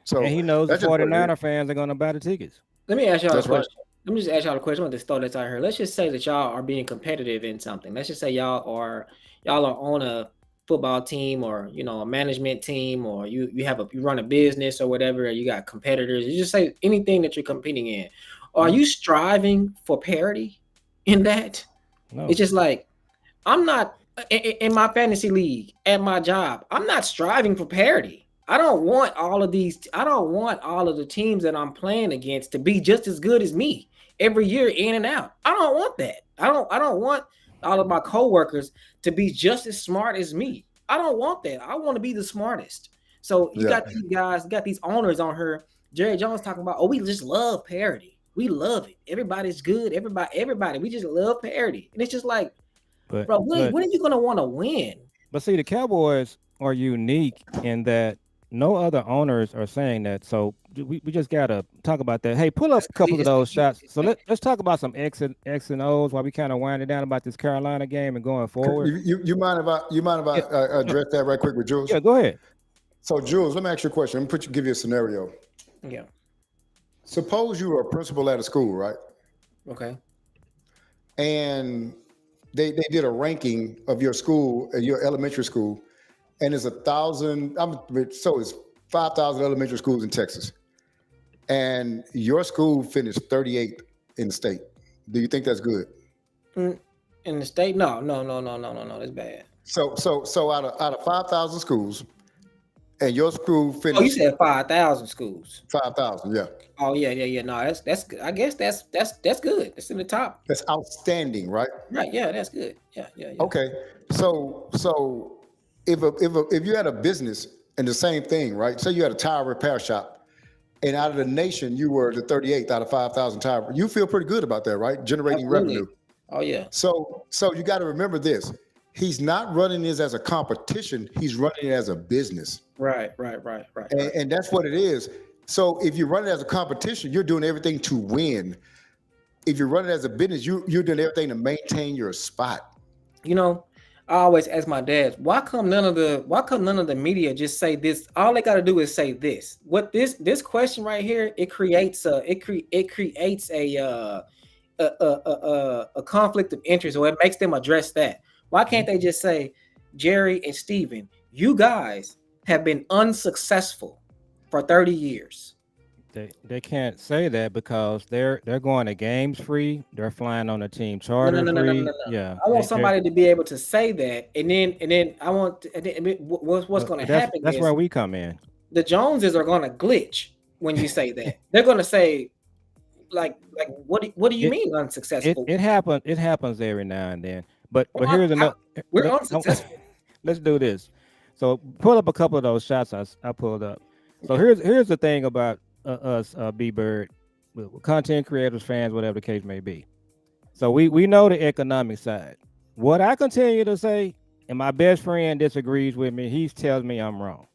Speaker 5: So
Speaker 2: And he knows the
Speaker 5: that's just what it
Speaker 2: 49er
Speaker 5: is.
Speaker 2: fans are going to buy the tickets.
Speaker 4: Let me ask y'all a
Speaker 5: That's right.
Speaker 4: question. Let me just ask y'all a question. I'm going to throw this out here. Let's just say that y'all are being competitive in something. Let's just say y'all are on a football team or a management team, or you run a business or whatever, or you got competitors. You just say anything that you're competing in. Are you striving for parity in that?
Speaker 2: No.
Speaker 4: It's just like I'm not in my fantasy league at my job. I'm not striving for parity. I don't want all of these. I don't want all of the teams that I'm playing against to be just as good as me every year in and out. I don't want that. I don't want all of my coworkers to be just as smart as me. I don't want that. I want to be the smartest. So you got these guys, got these owners on her. Jerry Jones talking about, we just love parity. We love it. Everybody's good. Everybody. We just love parity. And it's just like, bro, when are you gonna want to win?
Speaker 2: But see, the Cowboys are unique in that no other owners are saying that. So we just gotta talk about that. Hey, pull up a couple of those shots. So let's talk about some X and O's while we kind of winding down about this Carolina game and going forward.
Speaker 5: You mind if I address that right quick with Jules?
Speaker 2: Yeah, go ahead.
Speaker 5: So Jules, let me ask you a question. Let me give you a scenario.
Speaker 4: Yeah.
Speaker 5: Suppose you were a principal at a school, right?
Speaker 4: Okay.
Speaker 5: And they did a ranking of your school, your elementary school, and it's 1,000. So it's 5,000 elementary schools in Texas, and your school finished 38th in the state. Do you think that's good?
Speaker 4: In the state, no. That's bad.
Speaker 5: So out of 5,000 schools, and your school finished.
Speaker 4: Oh, you said 5,000 schools.
Speaker 5: 5,000, yeah.
Speaker 4: Oh yeah. No, that's good. I guess that's good. It's in the top.
Speaker 5: That's outstanding, right?
Speaker 4: Right. Yeah, that's good. Yeah.
Speaker 5: Okay. So if you had a business and the same thing, right? Say you had a tire repair shop, and out of the nation you were the 38th out of 5,000 tire. You feel pretty good about that, right? Generating revenue.
Speaker 4: Oh yeah.
Speaker 5: So you got to remember this. He's not running this as a competition. He's running it as a business.
Speaker 4: Right.
Speaker 5: And that's what it is. So if you run it as a competition, you're doing everything to win. If you run it as a business, you're doing everything to maintain your spot.
Speaker 4: I always ask my dad, why come none of the media just say this? All they got to do is say this. What this question right here, it creates a conflict of interest, or it makes them address that. Why can't they just say, Jerry and Steven, you guys have been unsuccessful for 30 years?
Speaker 2: They can't say that because they're going to games free. They're flying on a team charter free.
Speaker 4: No.
Speaker 2: Yeah,
Speaker 4: I want somebody to be able to say that, and then I want what's going to happen.
Speaker 2: That's where we come in.
Speaker 4: The Joneses are going to glitch when you say that. They're going to say, like what do you mean unsuccessful?
Speaker 2: It happens every now and then. But here's another.
Speaker 4: We're unsuccessful.
Speaker 2: Let's do this. So pull up a couple of those shots I pulled up. So here's the thing about us, B-Bird, content creators, fans, whatever the case may be. So we know the economic side. What I continue to say, and my best friend disagrees with me, he tells me I'm wrong.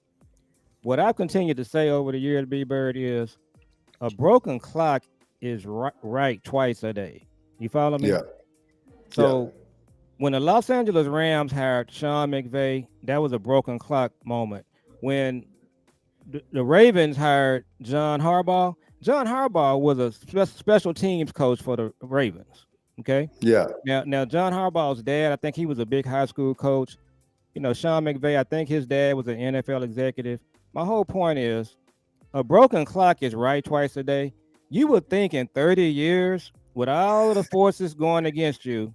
Speaker 2: What I've continued to say over the years, B-Bird, is a broken clock is right twice a day. You follow me?
Speaker 5: Yeah.
Speaker 2: So when the Los Angeles Rams hired Sean McVay, that was a broken clock moment. When the Ravens hired John Harbaugh was a special teams coach for the Ravens. Okay.
Speaker 5: Yeah.
Speaker 2: Now John Harbaugh's dad, I think he was a big high school coach. Sean McVay, I think his dad was an NFL executive. My whole point is a broken clock is right twice a day. You would think in 30 years, with all of the forces going against you,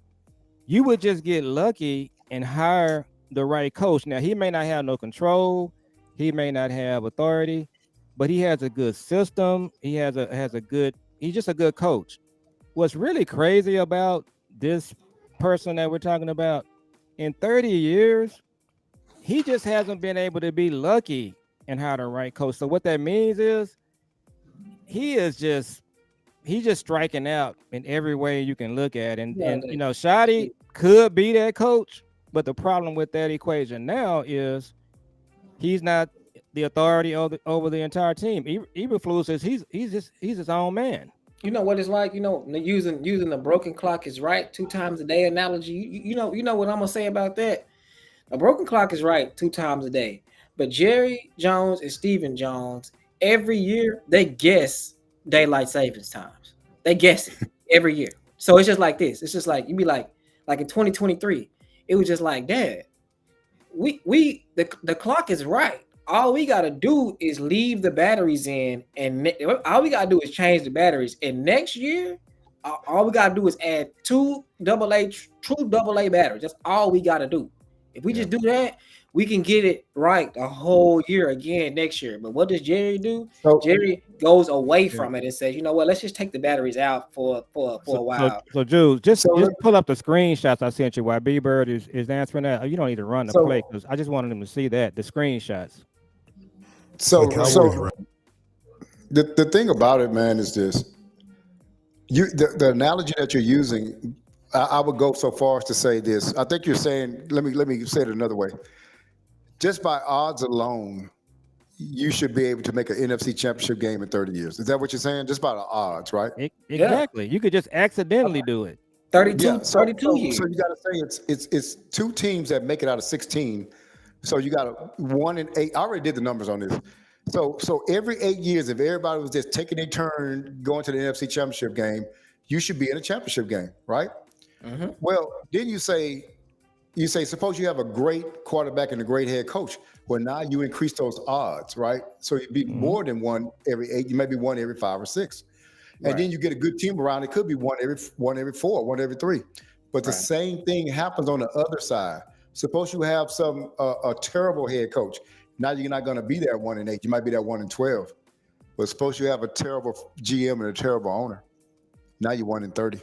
Speaker 2: you would just get lucky and hire the right coach. Now, he may not have no control. He may not have authority, but he has a good system. He's just a good coach. What's really crazy about this person that we're talking about, in 30 years, he just hasn't been able to be lucky and hire the right coach. So what that means is he's just striking out in every way you can look at. And Shadi could be that coach, but the problem with that equation now is he's not the authority over the entire team. Eberflus says he's his own man.
Speaker 4: You know what it's like. Using the broken clock is right 2 times a day analogy. You know what I'm gonna say about that. A broken clock is right 2 times a day, but Jerry Jones and Stephen Jones every year they guess daylight savings times. They guess it every year. So it's just like this. It's just like you be like in 2023, it was just like, Dad, the clock is right. All we gotta do is leave the batteries in, and all we gotta do is change the batteries. And next year, all we gotta do is add two true double A batteries. That's all we gotta do. If we just do that, we can get it right the whole year again next year. But what does Jerry do?
Speaker 5: So,
Speaker 4: Jerry goes away from it and says, you know what? Let's just take the batteries out for a while.
Speaker 2: So Jules, just
Speaker 5: So look-
Speaker 2: pull up the screenshots I sent you while B Bird is answering that. You don't need to run the
Speaker 5: So-
Speaker 2: play because I just wanted him to see that the screenshots.
Speaker 5: So,
Speaker 1: The Cowboys,
Speaker 5: so
Speaker 1: right?
Speaker 5: the thing about it, man, is this: the analogy that you're using. I would go so far as to say this. I think you're saying. Let me say it another way. Just by odds alone, you should be able to make an NFC Championship game in 30 years. Is that what you're saying? Just by the odds, right?
Speaker 2: Exactly. You could just accidentally do it.
Speaker 4: 32
Speaker 5: Yeah. So
Speaker 4: years.
Speaker 5: you got to say it's two teams that make it out of 16. So you got a 1 in 8. I already did the numbers on this. So every 8 years, if everybody was just taking a turn going to the NFC Championship game, you should be in a championship game, right?
Speaker 4: Mm-hmm.
Speaker 5: Well, then you say, suppose you have a great quarterback and a great head coach. Well, now you increase those odds, right? So you'd be more than one every 8. You may be one every 5 or 6. And then you get a good team around. It could be one every 4, one every 3. But the same thing happens on the other side. Suppose you have a terrible head coach. Now you're not going to be there 1 in 8. You might be there 1 in 12. But suppose you have a terrible GM and a terrible owner. Now you're 1 in 30.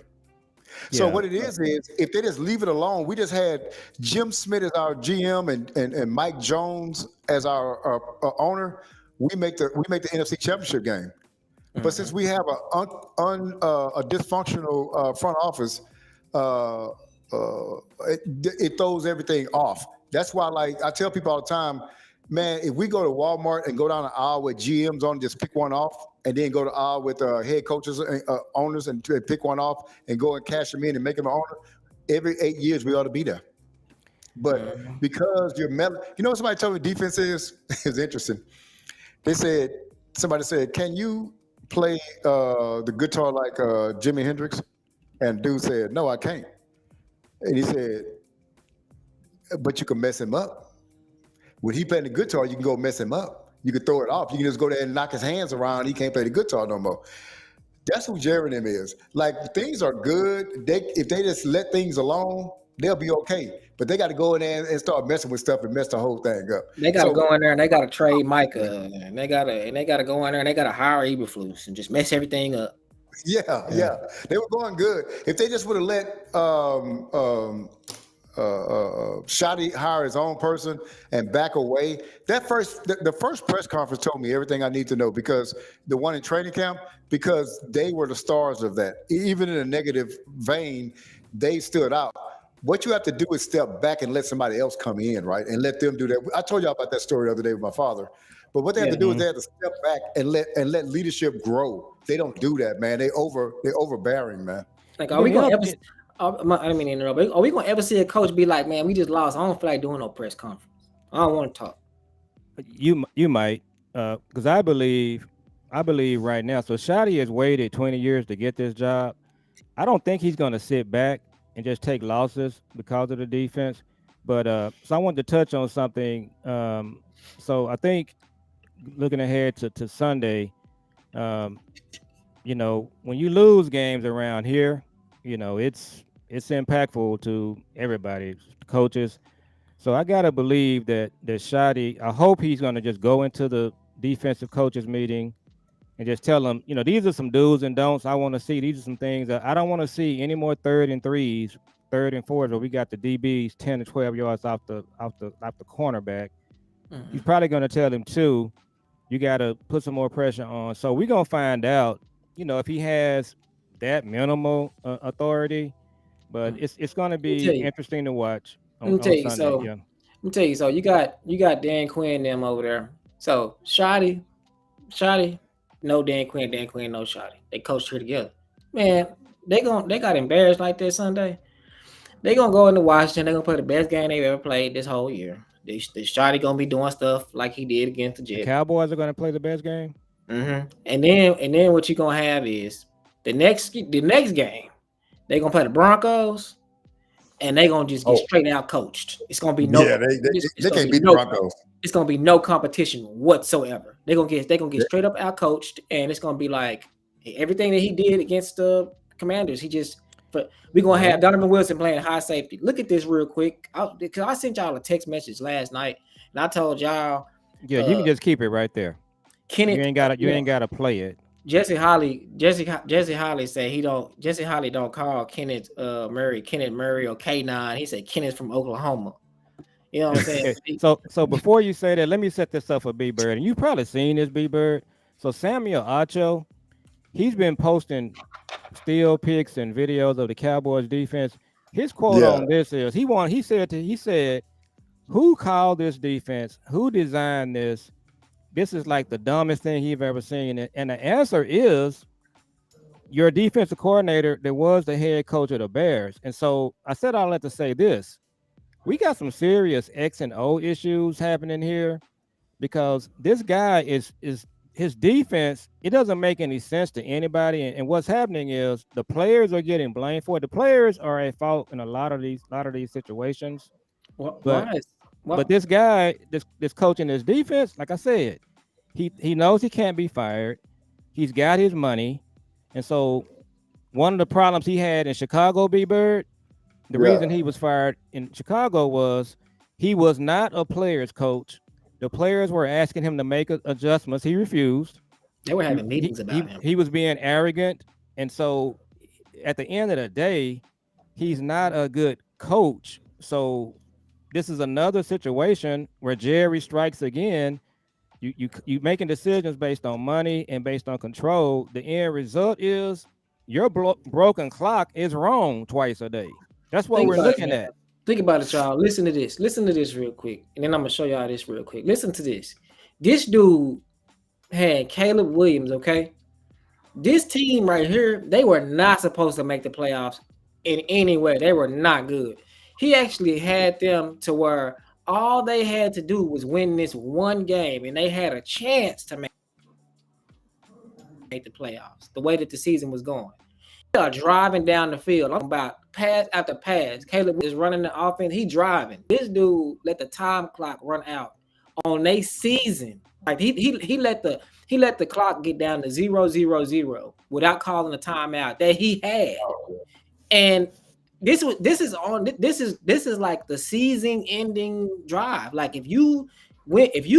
Speaker 5: So what it is if they just leave it alone, we just had Jim Smith as our GM and Mike Jones as our owner. We make the NFC Championship game. But since we have a dysfunctional front office, it throws everything off. That's why, like I tell people all the time, man, if we go to Walmart and go down an aisle with GMs on, just pick one off, and then go to aisle with head coaches and owners and pick one off and go and cash them in and make them an owner, every 8 years we ought to be there. But because somebody told me defense is interesting. Somebody said, can you play the guitar like Jimi Hendrix? And dude said, no, I can't. And he said, but you can mess him up. When he playing the guitar, you can go mess him up. You can throw it off. You can just go there and knock his hands around. He can't play the guitar no more. That's who Jerry and them is. Like, things are good. If they just let things alone, they'll be okay. But they got to go in there and start messing with stuff and mess the whole thing up.
Speaker 4: They got to go in there and they got to trade Micah, and they got to go in there and they got to hire Eberflus and just mess everything up.
Speaker 5: Yeah. They were going good. If they just would have let Shotty hire his own person and back away. The first press conference told me everything I need to know, because the one in training camp, because they were the stars of that. Even in a negative vein, they stood out. What you have to do is step back and let somebody else come in, right? And let them do that. I told y'all about that story the other day with my father. But what they have to do is they have to step back and let leadership grow. They don't do that, man. They're overbearing, man.
Speaker 4: Like, are we going to ever? I didn't mean to interrupt. But are we going to ever see a coach be like, man, we just lost? I don't feel like doing no press conference. I don't want to talk.
Speaker 2: You might, because I believe right now. So Shotty has waited 20 years to get this job. I don't think he's going to sit back and just take losses because of the defense. But so I wanted to touch on something. So I think looking ahead to Sunday, when you lose games around here, it's impactful to everybody, coaches. So I gotta believe that Shotty, I hope he's gonna just go into the defensive coaches meeting and just tell them, these are some do's and don'ts I want to see. These are some things that I don't want to see any more 3rd and 3s, 3rd and 4s where we got the DBs 10 to 12 yards off the cornerback. Mm-hmm. He's probably gonna tell them too, you gotta put some more pressure on. So we're gonna find out, if he has that minimal authority. But it's going to be interesting to watch on Sunday.
Speaker 4: Let me tell you. So you got Dan Quinn and them over there. So Shotty, no Dan Quinn, no Shotty. They coached here together. Man, they got embarrassed like that Sunday. They gonna go into Washington. They gonna play the best game they've ever played this whole year. The Shotty gonna be doing stuff like he did against the
Speaker 2: The
Speaker 4: Jets.
Speaker 2: Cowboys are going to play the best game.
Speaker 4: And then what you gonna have is the next game they gonna play the Broncos and they gonna just get
Speaker 1: Oh,
Speaker 4: straight out coached. It's gonna be
Speaker 1: yeah,
Speaker 4: it's
Speaker 1: they
Speaker 4: gonna
Speaker 1: can't
Speaker 4: be
Speaker 1: beat the
Speaker 4: no
Speaker 1: Broncos.
Speaker 4: it's gonna be no competition whatsoever. They gonna get straight up out coached, and it's gonna be like everything that he did against the Commanders. But we're gonna have Donovan Wilson playing high safety. Look at this real quick, because I sent y'all a text message last night, and I told y'all,
Speaker 2: Yeah, you can just keep it right there.
Speaker 4: Kenneth,
Speaker 2: You ain't got to play it.
Speaker 4: Jesse Holly said Jesse Holly don't call Kenneth Murray or K9. He said Kenneth from Oklahoma. You know what I'm saying?
Speaker 2: Okay, so before you say that, let me set this up for B Bird, and you've probably seen this B Bird. So Samuel Acho, he's been posting still pics and videos of the Cowboys defense. His quote
Speaker 1: Yeah,
Speaker 2: on this is he said, "Who called this defense? Who designed this? This is like the dumbest thing he's ever seen." And the answer is your defensive coordinator that was the head coach of the Bears. And so I said all that to say this. We got some serious X and O issues happening here because this guy is his defense, it doesn't make any sense to anybody. And what's happening is the players are getting blamed for it. The players are at fault in a lot of these situations. But
Speaker 4: Why is
Speaker 2: but
Speaker 4: what?
Speaker 2: this guy, this coaching this defense, like I said, he knows he can't be fired. He's got his money. And so one of the problems he had in Chicago, B Bird, the
Speaker 5: Yeah.
Speaker 2: reason he was fired in Chicago was he was not a player's coach. The players were asking him to make adjustments. He refused.
Speaker 4: They were
Speaker 2: He,
Speaker 4: having
Speaker 2: he
Speaker 4: meetings about
Speaker 2: he
Speaker 4: him.
Speaker 2: he was being arrogant, and so at the end of the day, he's not a good coach. So this is another situation where Jerry strikes again. You making decisions based on money and based on control. The end result is your broken clock is wrong twice a day. That's what
Speaker 4: Think
Speaker 2: we're
Speaker 4: about it,
Speaker 2: looking
Speaker 4: man.
Speaker 2: at.
Speaker 4: Think about it, y'all. Listen to this. Listen to this real quick, and then I'm gonna show y'all this real quick. Listen to this. This dude had Caleb Williams. Okay, this team right here, they were not supposed to make the playoffs in any way. They were not good. He actually had them to where all they had to do was win this one game, and they had a chance to make the playoffs. The way that the season was going. They are driving down the field. I'm about pass after pass. Caleb is running the offense. He driving. This dude let the time clock run out on a season. Like he let the clock get down to 0-0-0 without calling a timeout that he had. And this is like the season ending drive. Like if you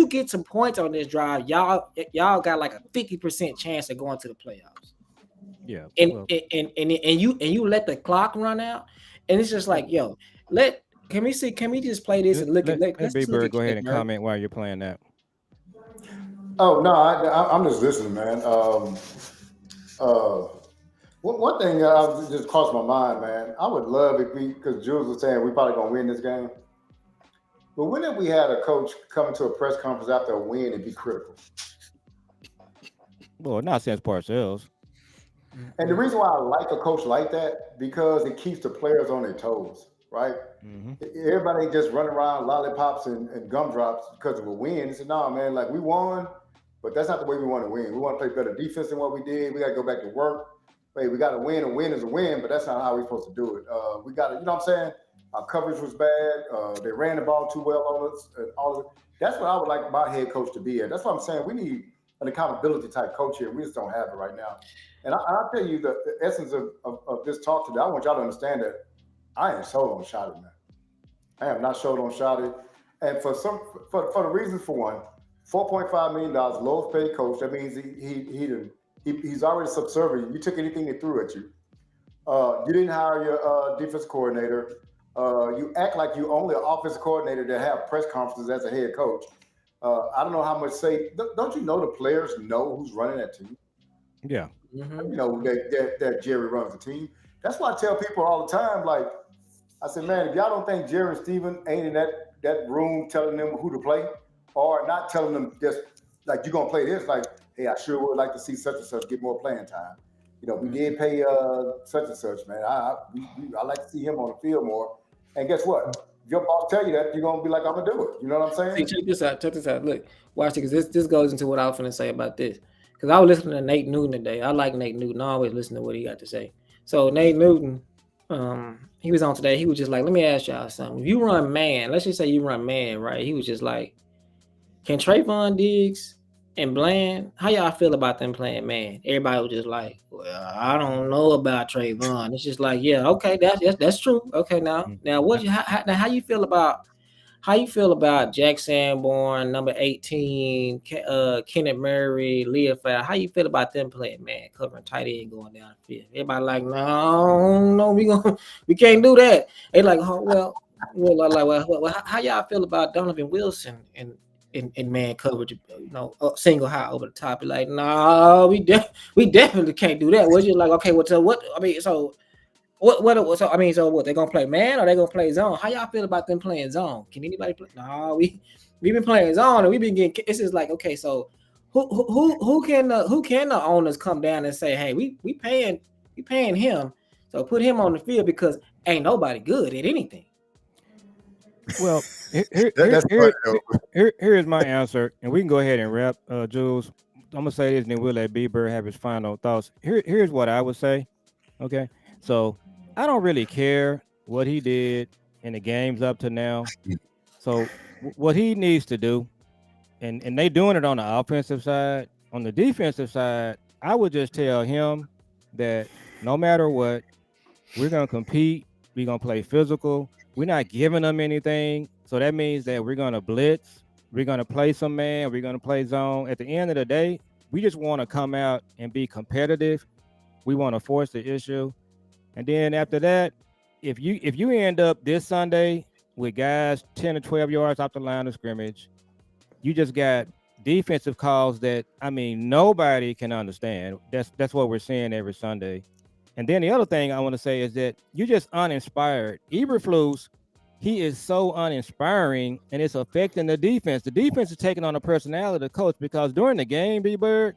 Speaker 4: get some points on this drive, y'all got like a 50% chance of going to the playoffs.
Speaker 2: Yeah.
Speaker 4: and
Speaker 2: Well,
Speaker 4: and you let the clock run out, and it's just like, yo, can we just play this and look at
Speaker 2: let
Speaker 4: let's
Speaker 2: B
Speaker 4: just look
Speaker 2: Bird
Speaker 4: at
Speaker 2: go ahead
Speaker 4: Kenneth
Speaker 2: and
Speaker 4: Murray.
Speaker 2: comment while you're playing that.
Speaker 5: Oh no, I'm just listening, man. Uh, one thing just crossed my mind, man. I would love if because Jules was saying we probably gonna win this game. But when have we had a coach come into a press conference after a win and be critical?
Speaker 2: Well, not since Parcells.
Speaker 5: And the reason why I like a coach like that because it keeps the players on their toes, right?
Speaker 2: Mm-hmm.
Speaker 5: Everybody ain't just running around lollipops and gumdrops because of a win. They said, no, man, like we won, but that's not the way we want to win. We want to play better defense than what we did. We got to go back to work. Hey, we got to win. A win is a win, but that's not how we're supposed to do it. We got to, you know what I'm saying? Our coverage was bad. They ran the ball too well on us. And all of it. That's what I would like my head coach to be at. That's what I'm saying. We need an accountability type coach here. We just don't have it right now. And I'll tell you the essence of this talk today. I want y'all to understand that I ain't sold on Shotty, man. I am not sold on Shotty. And for the reasons, for one, $4.5 million, lowest paid coach. That means he's already subservient. You took anything they threw at you. You didn't hire your defense coordinator. You act like you only an offensive coordinator that have press conferences as a head coach. I don't know how much say. Don't you know the players know who's running that team?
Speaker 2: Yeah.
Speaker 5: You know that Jerry runs the team. That's why I tell people all the time. Like I said, man, if y'all don't think Jerry and Steven ain't in that room telling them who to play, or not telling them just like you're gonna play this. Like, hey, I sure would like to see such and such get more playing time. We did pay such and such, man. I like to see him on the field more. And guess what? If your boss tell you that, you're gonna be like, I'm gonna do it. You know what I'm
Speaker 4: See,
Speaker 5: saying?
Speaker 4: check this out. Check this out. Look, watch it, because this goes into what I was going to say about this. Because I was listening to Nate Newton today. I like Nate Newton. I always listen to what he got to say. So Nate Newton, he was on today. He was just like, let me ask y'all something. If you run man, let's just say you run man, right? He was just like, can Trayvon Diggs and Bland, how y'all feel about them playing man? Everybody was just like, well, I don't know about Trayvon. It's just like, yeah, okay, that's true. Okay, now what? How you feel about? How you feel about Jack Sanborn, number 18, Kenneth Murray, Leah Fowler? How you feel about them playing man, covering tight end going down the field? Everybody like, no, we can't do that. They like, oh well, how y'all feel about Donovan Wilson and in man coverage? Single high over the top. Be like, no, we definitely can't do that. We're just like, okay, so what? I mean, so. So what? They gonna play man or they gonna play zone? How y'all feel about them playing zone? Can anybody play? No, we've been playing zone and we've been getting. It's just like, okay, so who can the owners come down and say, hey, we paying him, so put him on the field because ain't nobody good at anything.
Speaker 2: Well,
Speaker 1: That's funny, though.
Speaker 2: here's my answer, and we can go ahead and wrap, Jules. I'm gonna say this, and then we'll let B Bird have his final thoughts. Here's what I would say. Okay, so I don't really care what he did in the games up to now. So what he needs to do, and they doing it on the offensive side. On the defensive side, I would just tell him that no matter what, we're gonna compete. We're gonna play physical. We're not giving them anything. So that means that we're gonna blitz. We're gonna play some man. We're gonna play zone. At the end of the day, we just want to come out and be competitive. We want to force the issue. And then after that, if you end up this Sunday with guys 10 to 12 yards off the line of scrimmage, you just got defensive calls that nobody can understand. That's what we're seeing every Sunday. And then the other thing I want to say is that you're just uninspired. Eberflus, he is so uninspiring, and it's affecting the defense. The defense is taking on the personality of the coach because during the game, B-Bird,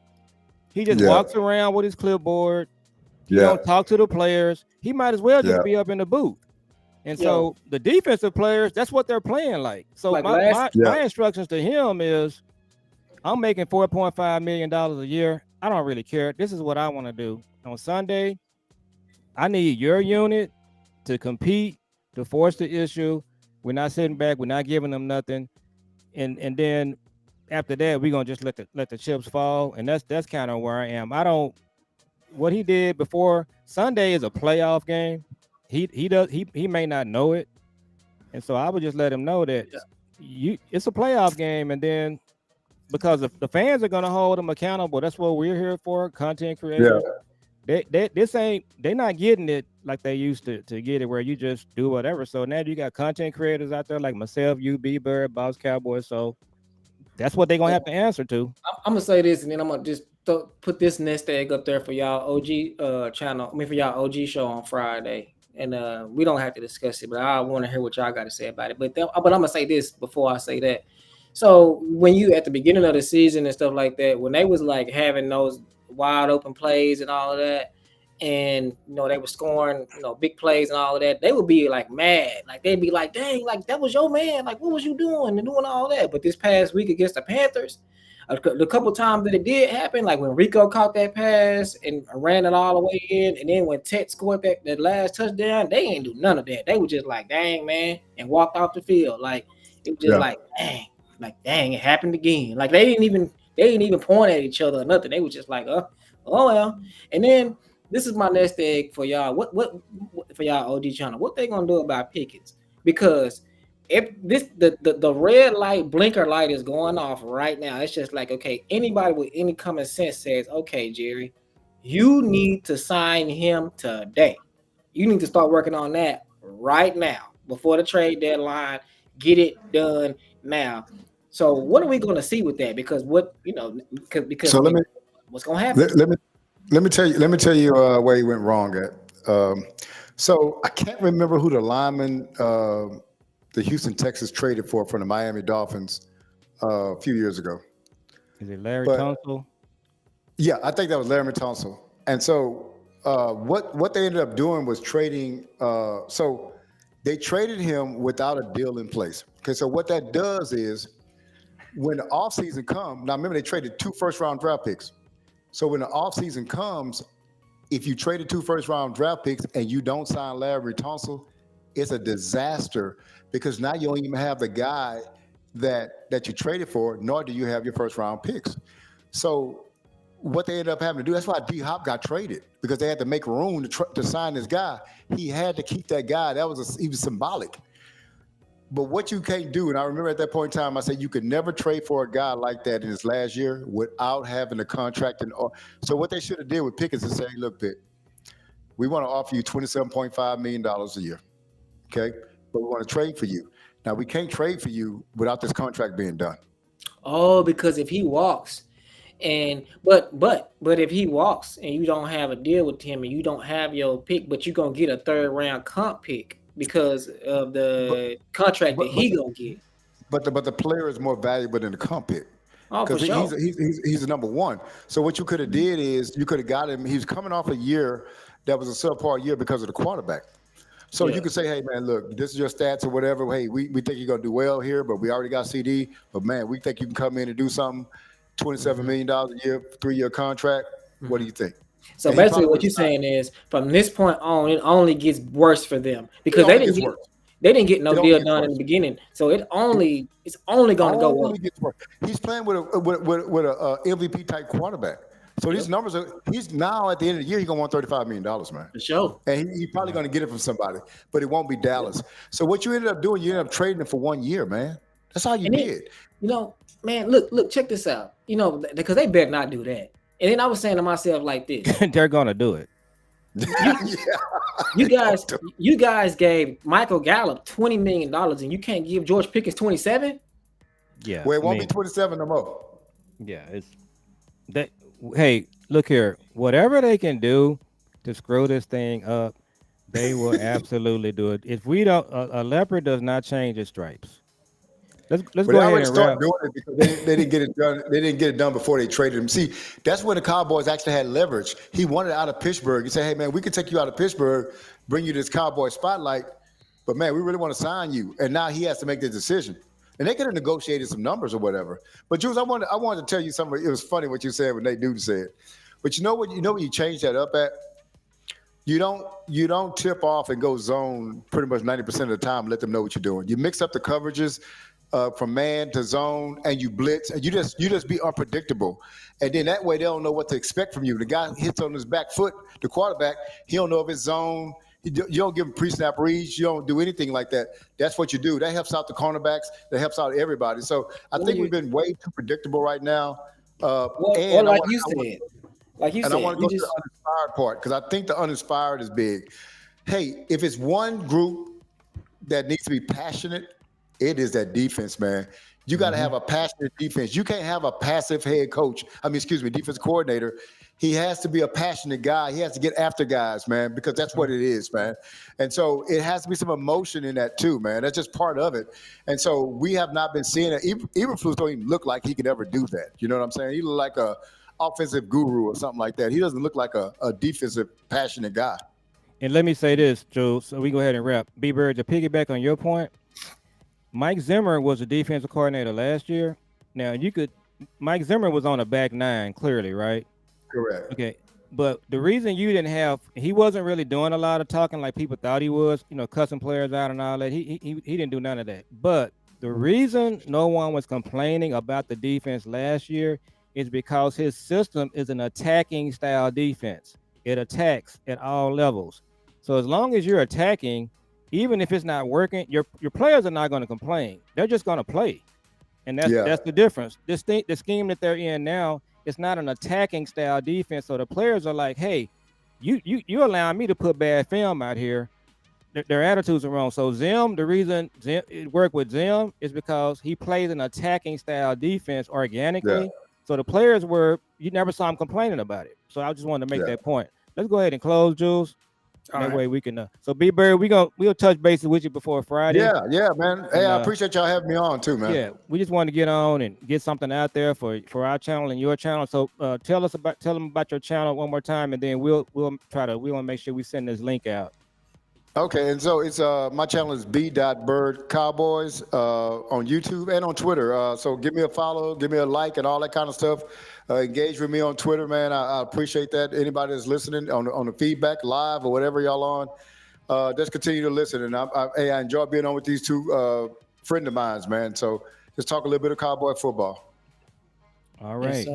Speaker 2: he just walks around with his clipboard. He don't talk to the players. He might as well just be up in the booth. And so the defensive players, that's what they're playing like. So like my instructions to him is, I'm making $4.5 million a year. I don't really care. This is what I want to do. On Sunday, I need your unit to compete, to force the issue. We're not sitting back. We're not giving them nothing. And then after that, we're gonna just let the chips fall. And that's kind of where I am. What he did before Sunday is a playoff game. He may not know it, and so I would just let him know that it's a playoff game, and then because the fans are gonna hold him accountable. That's what we're here for, content creators. They're not getting it like they used to get it, where you just do whatever. So now you got content creators out there like myself, you, B Bird, Boss Cowboy. So that's what they're gonna have to answer to.
Speaker 4: I'm gonna say this, and then I'm gonna just put this nest egg up there for y'all OG channel. For y'all OG show on Friday, and we don't have to discuss it, but I want to hear what y'all got to say about it. But I'm gonna say this before I say that. So when you at the beginning of the season and stuff like that, when they was like having those wide open plays and all of that, and they were scoring big plays and all of that, they would be like mad, like they'd be like, dang, like that was your man, like what was you doing and doing all that. But this past week against the Panthers, the couple times that it did happen, like when Rico caught that pass and ran it all the way in, and then when Tet scored that last touchdown, they ain't do none of that. They were just like, dang, man, and walked off the field. Like it was just like dang, it happened again. Like they didn't even point at each other or nothing. They was just like, oh well. And then this is my next egg for y'all. What for y'all OG channel? What they gonna do about Pickens? Because if the red light blinker light is going off right now, it's just like, okay, anybody with any common sense says, okay, Jerry, you need to sign him today. You need to start working on that right now before the trade deadline. Get it done now. So what are we going to see with that? Because because
Speaker 1: so
Speaker 4: what's going to happen?
Speaker 1: Let me tell you where he went wrong at. So I can't remember who the lineman the Houston Texans traded for from the Miami Dolphins a few years ago.
Speaker 2: Is it Larry
Speaker 1: But
Speaker 2: Tunsil?
Speaker 1: yeah, I think that was Larry Tunsil. And so what they ended up doing was trading. So they traded him without a deal in place. Okay, so what that does is when the offseason comes, now remember they traded 2 first-round draft picks. So when the offseason comes, if you traded 2 first-round draft picks and you don't sign Larry Tunsil, it's a disaster because now you don't even have the guy that you traded for, nor do you have your first-round picks. So what they ended up having to do, that's why D Hop got traded because they had to make room to sign this guy. He had to keep that guy. That was even symbolic. But what you can't do, and I remember at that point in time, I said you could never trade for a guy like that in his last year without having a contract. So what they should have did with Pickens is say, look, Pitt, we want to offer you $27.5 million a year, okay? But we want to trade for you. Now, we can't trade for you without this contract being done.
Speaker 4: Oh, because if he walks, but if he walks and you don't have a deal with him and you don't have your pick, but you're gonna get a 3rd round comp pick because of the contract that he gonna get.
Speaker 1: But the player is more valuable than the comp pick.
Speaker 4: Oh, for
Speaker 1: Because
Speaker 4: sure.
Speaker 1: he's the number one. So what you could have did is you could have got him. He was coming off a year that was a subpar year because of the quarterback. So you could say, hey, man, look, this is your stats or whatever. Hey, we think you're going to do well here, but we already got CD. But, man, we think you can come in and do something. $27 million a year, 3-year contract. What do you think?
Speaker 4: So
Speaker 1: And he
Speaker 4: basically
Speaker 1: probably
Speaker 4: what you're
Speaker 1: would've signed.
Speaker 4: saying is from this point on, it only gets worse for them because
Speaker 1: It
Speaker 4: they
Speaker 1: only
Speaker 4: didn't
Speaker 1: gets
Speaker 4: get
Speaker 1: worse.
Speaker 4: they didn't get no
Speaker 1: It only
Speaker 4: deal
Speaker 1: gets
Speaker 4: done in
Speaker 1: worse.
Speaker 4: the beginning. So it's only gonna go up.
Speaker 1: Only gets worse. He's playing with a MVP type quarterback. So these numbers he's now at the end of the year, he's going to want $35 million, man.
Speaker 4: For sure.
Speaker 1: And he's probably going to get it from somebody, but it won't be Dallas. So what you ended up doing, you ended up trading him for 1 year, man. That's all you
Speaker 4: And then,
Speaker 1: did.
Speaker 4: man, look, check this out. Because they better not do that. And then I was saying to myself like this.
Speaker 2: They're gonna do it.
Speaker 4: You guys gave Michael Gallup $20 million and you can't give George Pickens 27?
Speaker 2: Yeah.
Speaker 1: Well, it won't be 27 no more.
Speaker 2: Yeah, it's that. Hey, look here. Whatever they can do to screw this thing up, they will absolutely do it. If we don't, a leopard does not change its stripes. Let's
Speaker 1: But
Speaker 2: go
Speaker 1: they
Speaker 2: ahead
Speaker 1: already
Speaker 2: and
Speaker 1: started
Speaker 2: wrap.
Speaker 1: doing it because they didn't get it done. They didn't get it done before they traded him. See, that's when the Cowboys actually had leverage. He wanted out of Pittsburgh. He said, "Hey, man, we can take you out of Pittsburgh, bring you this Cowboy spotlight, but man, we really want to sign you." And now he has to make the decision. And they could have negotiated some numbers or whatever. But Jules, I wanted to tell you something. It was funny what you said when Nate Newton said. But you know what you change that up at? You don't tip off and go zone pretty much 90% of the time and let them know what you're doing. You mix up the coverages from man to zone, and you blitz, and you just be unpredictable. And then that way they don't know what to expect from you. The guy hits on his back foot, the quarterback, he don't know if it's zone. You don't give him pre-snap reads. You don't do anything like that. That's what you do. That helps out the cornerbacks. That helps out everybody. So I think we've been way too predictable right now.
Speaker 4: Like you said,
Speaker 1: I want to go to the uninspired part because I think the uninspired is big. Hey, if it's one group that needs to be passionate, it is that defense, man. You got to have a passionate defense. You can't have a passive head coach. Defense coordinator. He has to be a passionate guy. He has to get after guys, man, because that's what it is, man. And so it has to be some emotion in that too, man. That's just part of it. And so we have not been seeing it. Eberflus don't even look like he could ever do that. You know what I'm saying? He look like a offensive guru or something like that. He doesn't look like a defensive passionate guy.
Speaker 2: And let me say this, Joe, so we go ahead and wrap. B-Bird, to piggyback on your point, Mike Zimmer was a defensive coordinator last year. Now, Mike Zimmer was on a back nine, clearly, right?
Speaker 1: Correct.
Speaker 2: Okay. But the reason he wasn't really doing a lot of talking like people thought he was, cussing players out and all that. He didn't do none of that. But the reason no one was complaining about the defense last year is because his system is an attacking style defense. It attacks at all levels. So as long as you're attacking, even if it's not working, your players are not going to complain. They're just going to play. And that's the difference. The scheme that they're in now, it's not an attacking style defense. So the players are like, hey, you allowing me to put bad film out here. Their attitudes are wrong. So the reason it worked with Zim is because he plays an attacking style defense organically. Yeah. So the players you never saw him complaining about it. So I just wanted to make that point. Let's go ahead and close, Jules.
Speaker 4: All
Speaker 2: That
Speaker 4: right.
Speaker 2: way we can. So B Bird, we'll touch bases with you before Friday.
Speaker 1: Yeah, man. Hey,
Speaker 2: And,
Speaker 1: I appreciate y'all having me on too, man.
Speaker 2: Yeah, we just want to get on and get something out there for our channel and your channel. So tell them about your channel one more time, and then we want to make sure we send this link out.
Speaker 1: Okay, and so it's my channel is B.Bird Cowboys on YouTube and on Twitter. So give me a follow, give me a like, and all that kind of stuff. Engage with me on Twitter, man. I appreciate that. Anybody that's listening on the feedback live or whatever y'all on, just continue to listen. And I enjoy being on with these two friend of mine, man. So just talk a little bit of cowboy football.
Speaker 2: All right.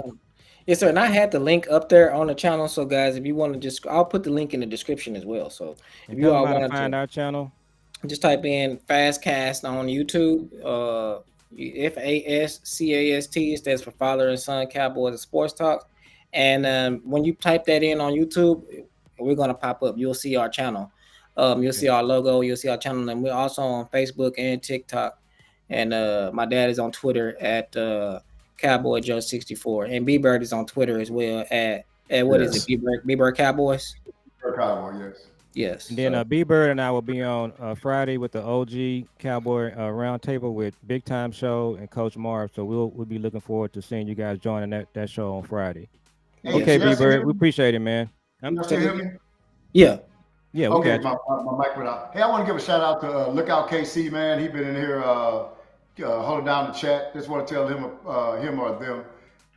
Speaker 4: Yes, sir. And I had the link up there on the channel. So, guys, if you want to I'll put the link in the description as well. So, if you all want to
Speaker 2: find our channel,
Speaker 4: just type in Fastcast on YouTube. FASCAST stands for Father and Son Cowboys and Sports Talk. And when you type that in on YouTube, we're going to pop up. You'll see our channel. You'll see our logo. You'll see our channel. And we're also on Facebook and TikTok. And my dad is on Twitter at Cowboy Joe 64, and B Bird is on Twitter as well at what is it? B Bird Cowboys.
Speaker 5: B-Bird Cowboy, yes.
Speaker 4: Yes.
Speaker 2: And then B Bird and I will be on Friday with the OG Cowboy Roundtable with Big Time Show and Coach Marv. So we'll be looking forward to seeing you guys joining that show on Friday.
Speaker 5: Hey,
Speaker 2: Okay, B Bird, we appreciate it, man.
Speaker 5: You still hear me?
Speaker 4: Yeah.
Speaker 2: Yeah.
Speaker 5: Okay, my mic went out. Hey, I want to give a shout out to Lookout KC, man. He's been in here holding down the chat. Just want to tell him or them.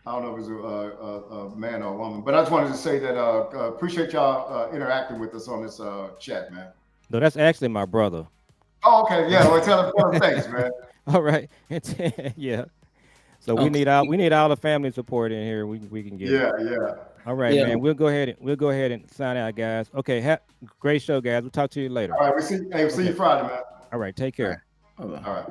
Speaker 5: I don't know if it's a man or a woman, but I just wanted to say that appreciate y'all interacting with us on this chat, man.
Speaker 2: No, that's actually my brother.
Speaker 5: Oh, okay, yeah. Well, tell him thanks, man.
Speaker 2: All right. Yeah. So we need all the family support in here. We can get.
Speaker 5: Yeah.
Speaker 2: All right, man. We'll go ahead and sign out, guys. Okay. Great show, guys. We'll talk to you later.
Speaker 5: All right. We'll see you Friday, man.
Speaker 2: All right. Take care.
Speaker 5: All right.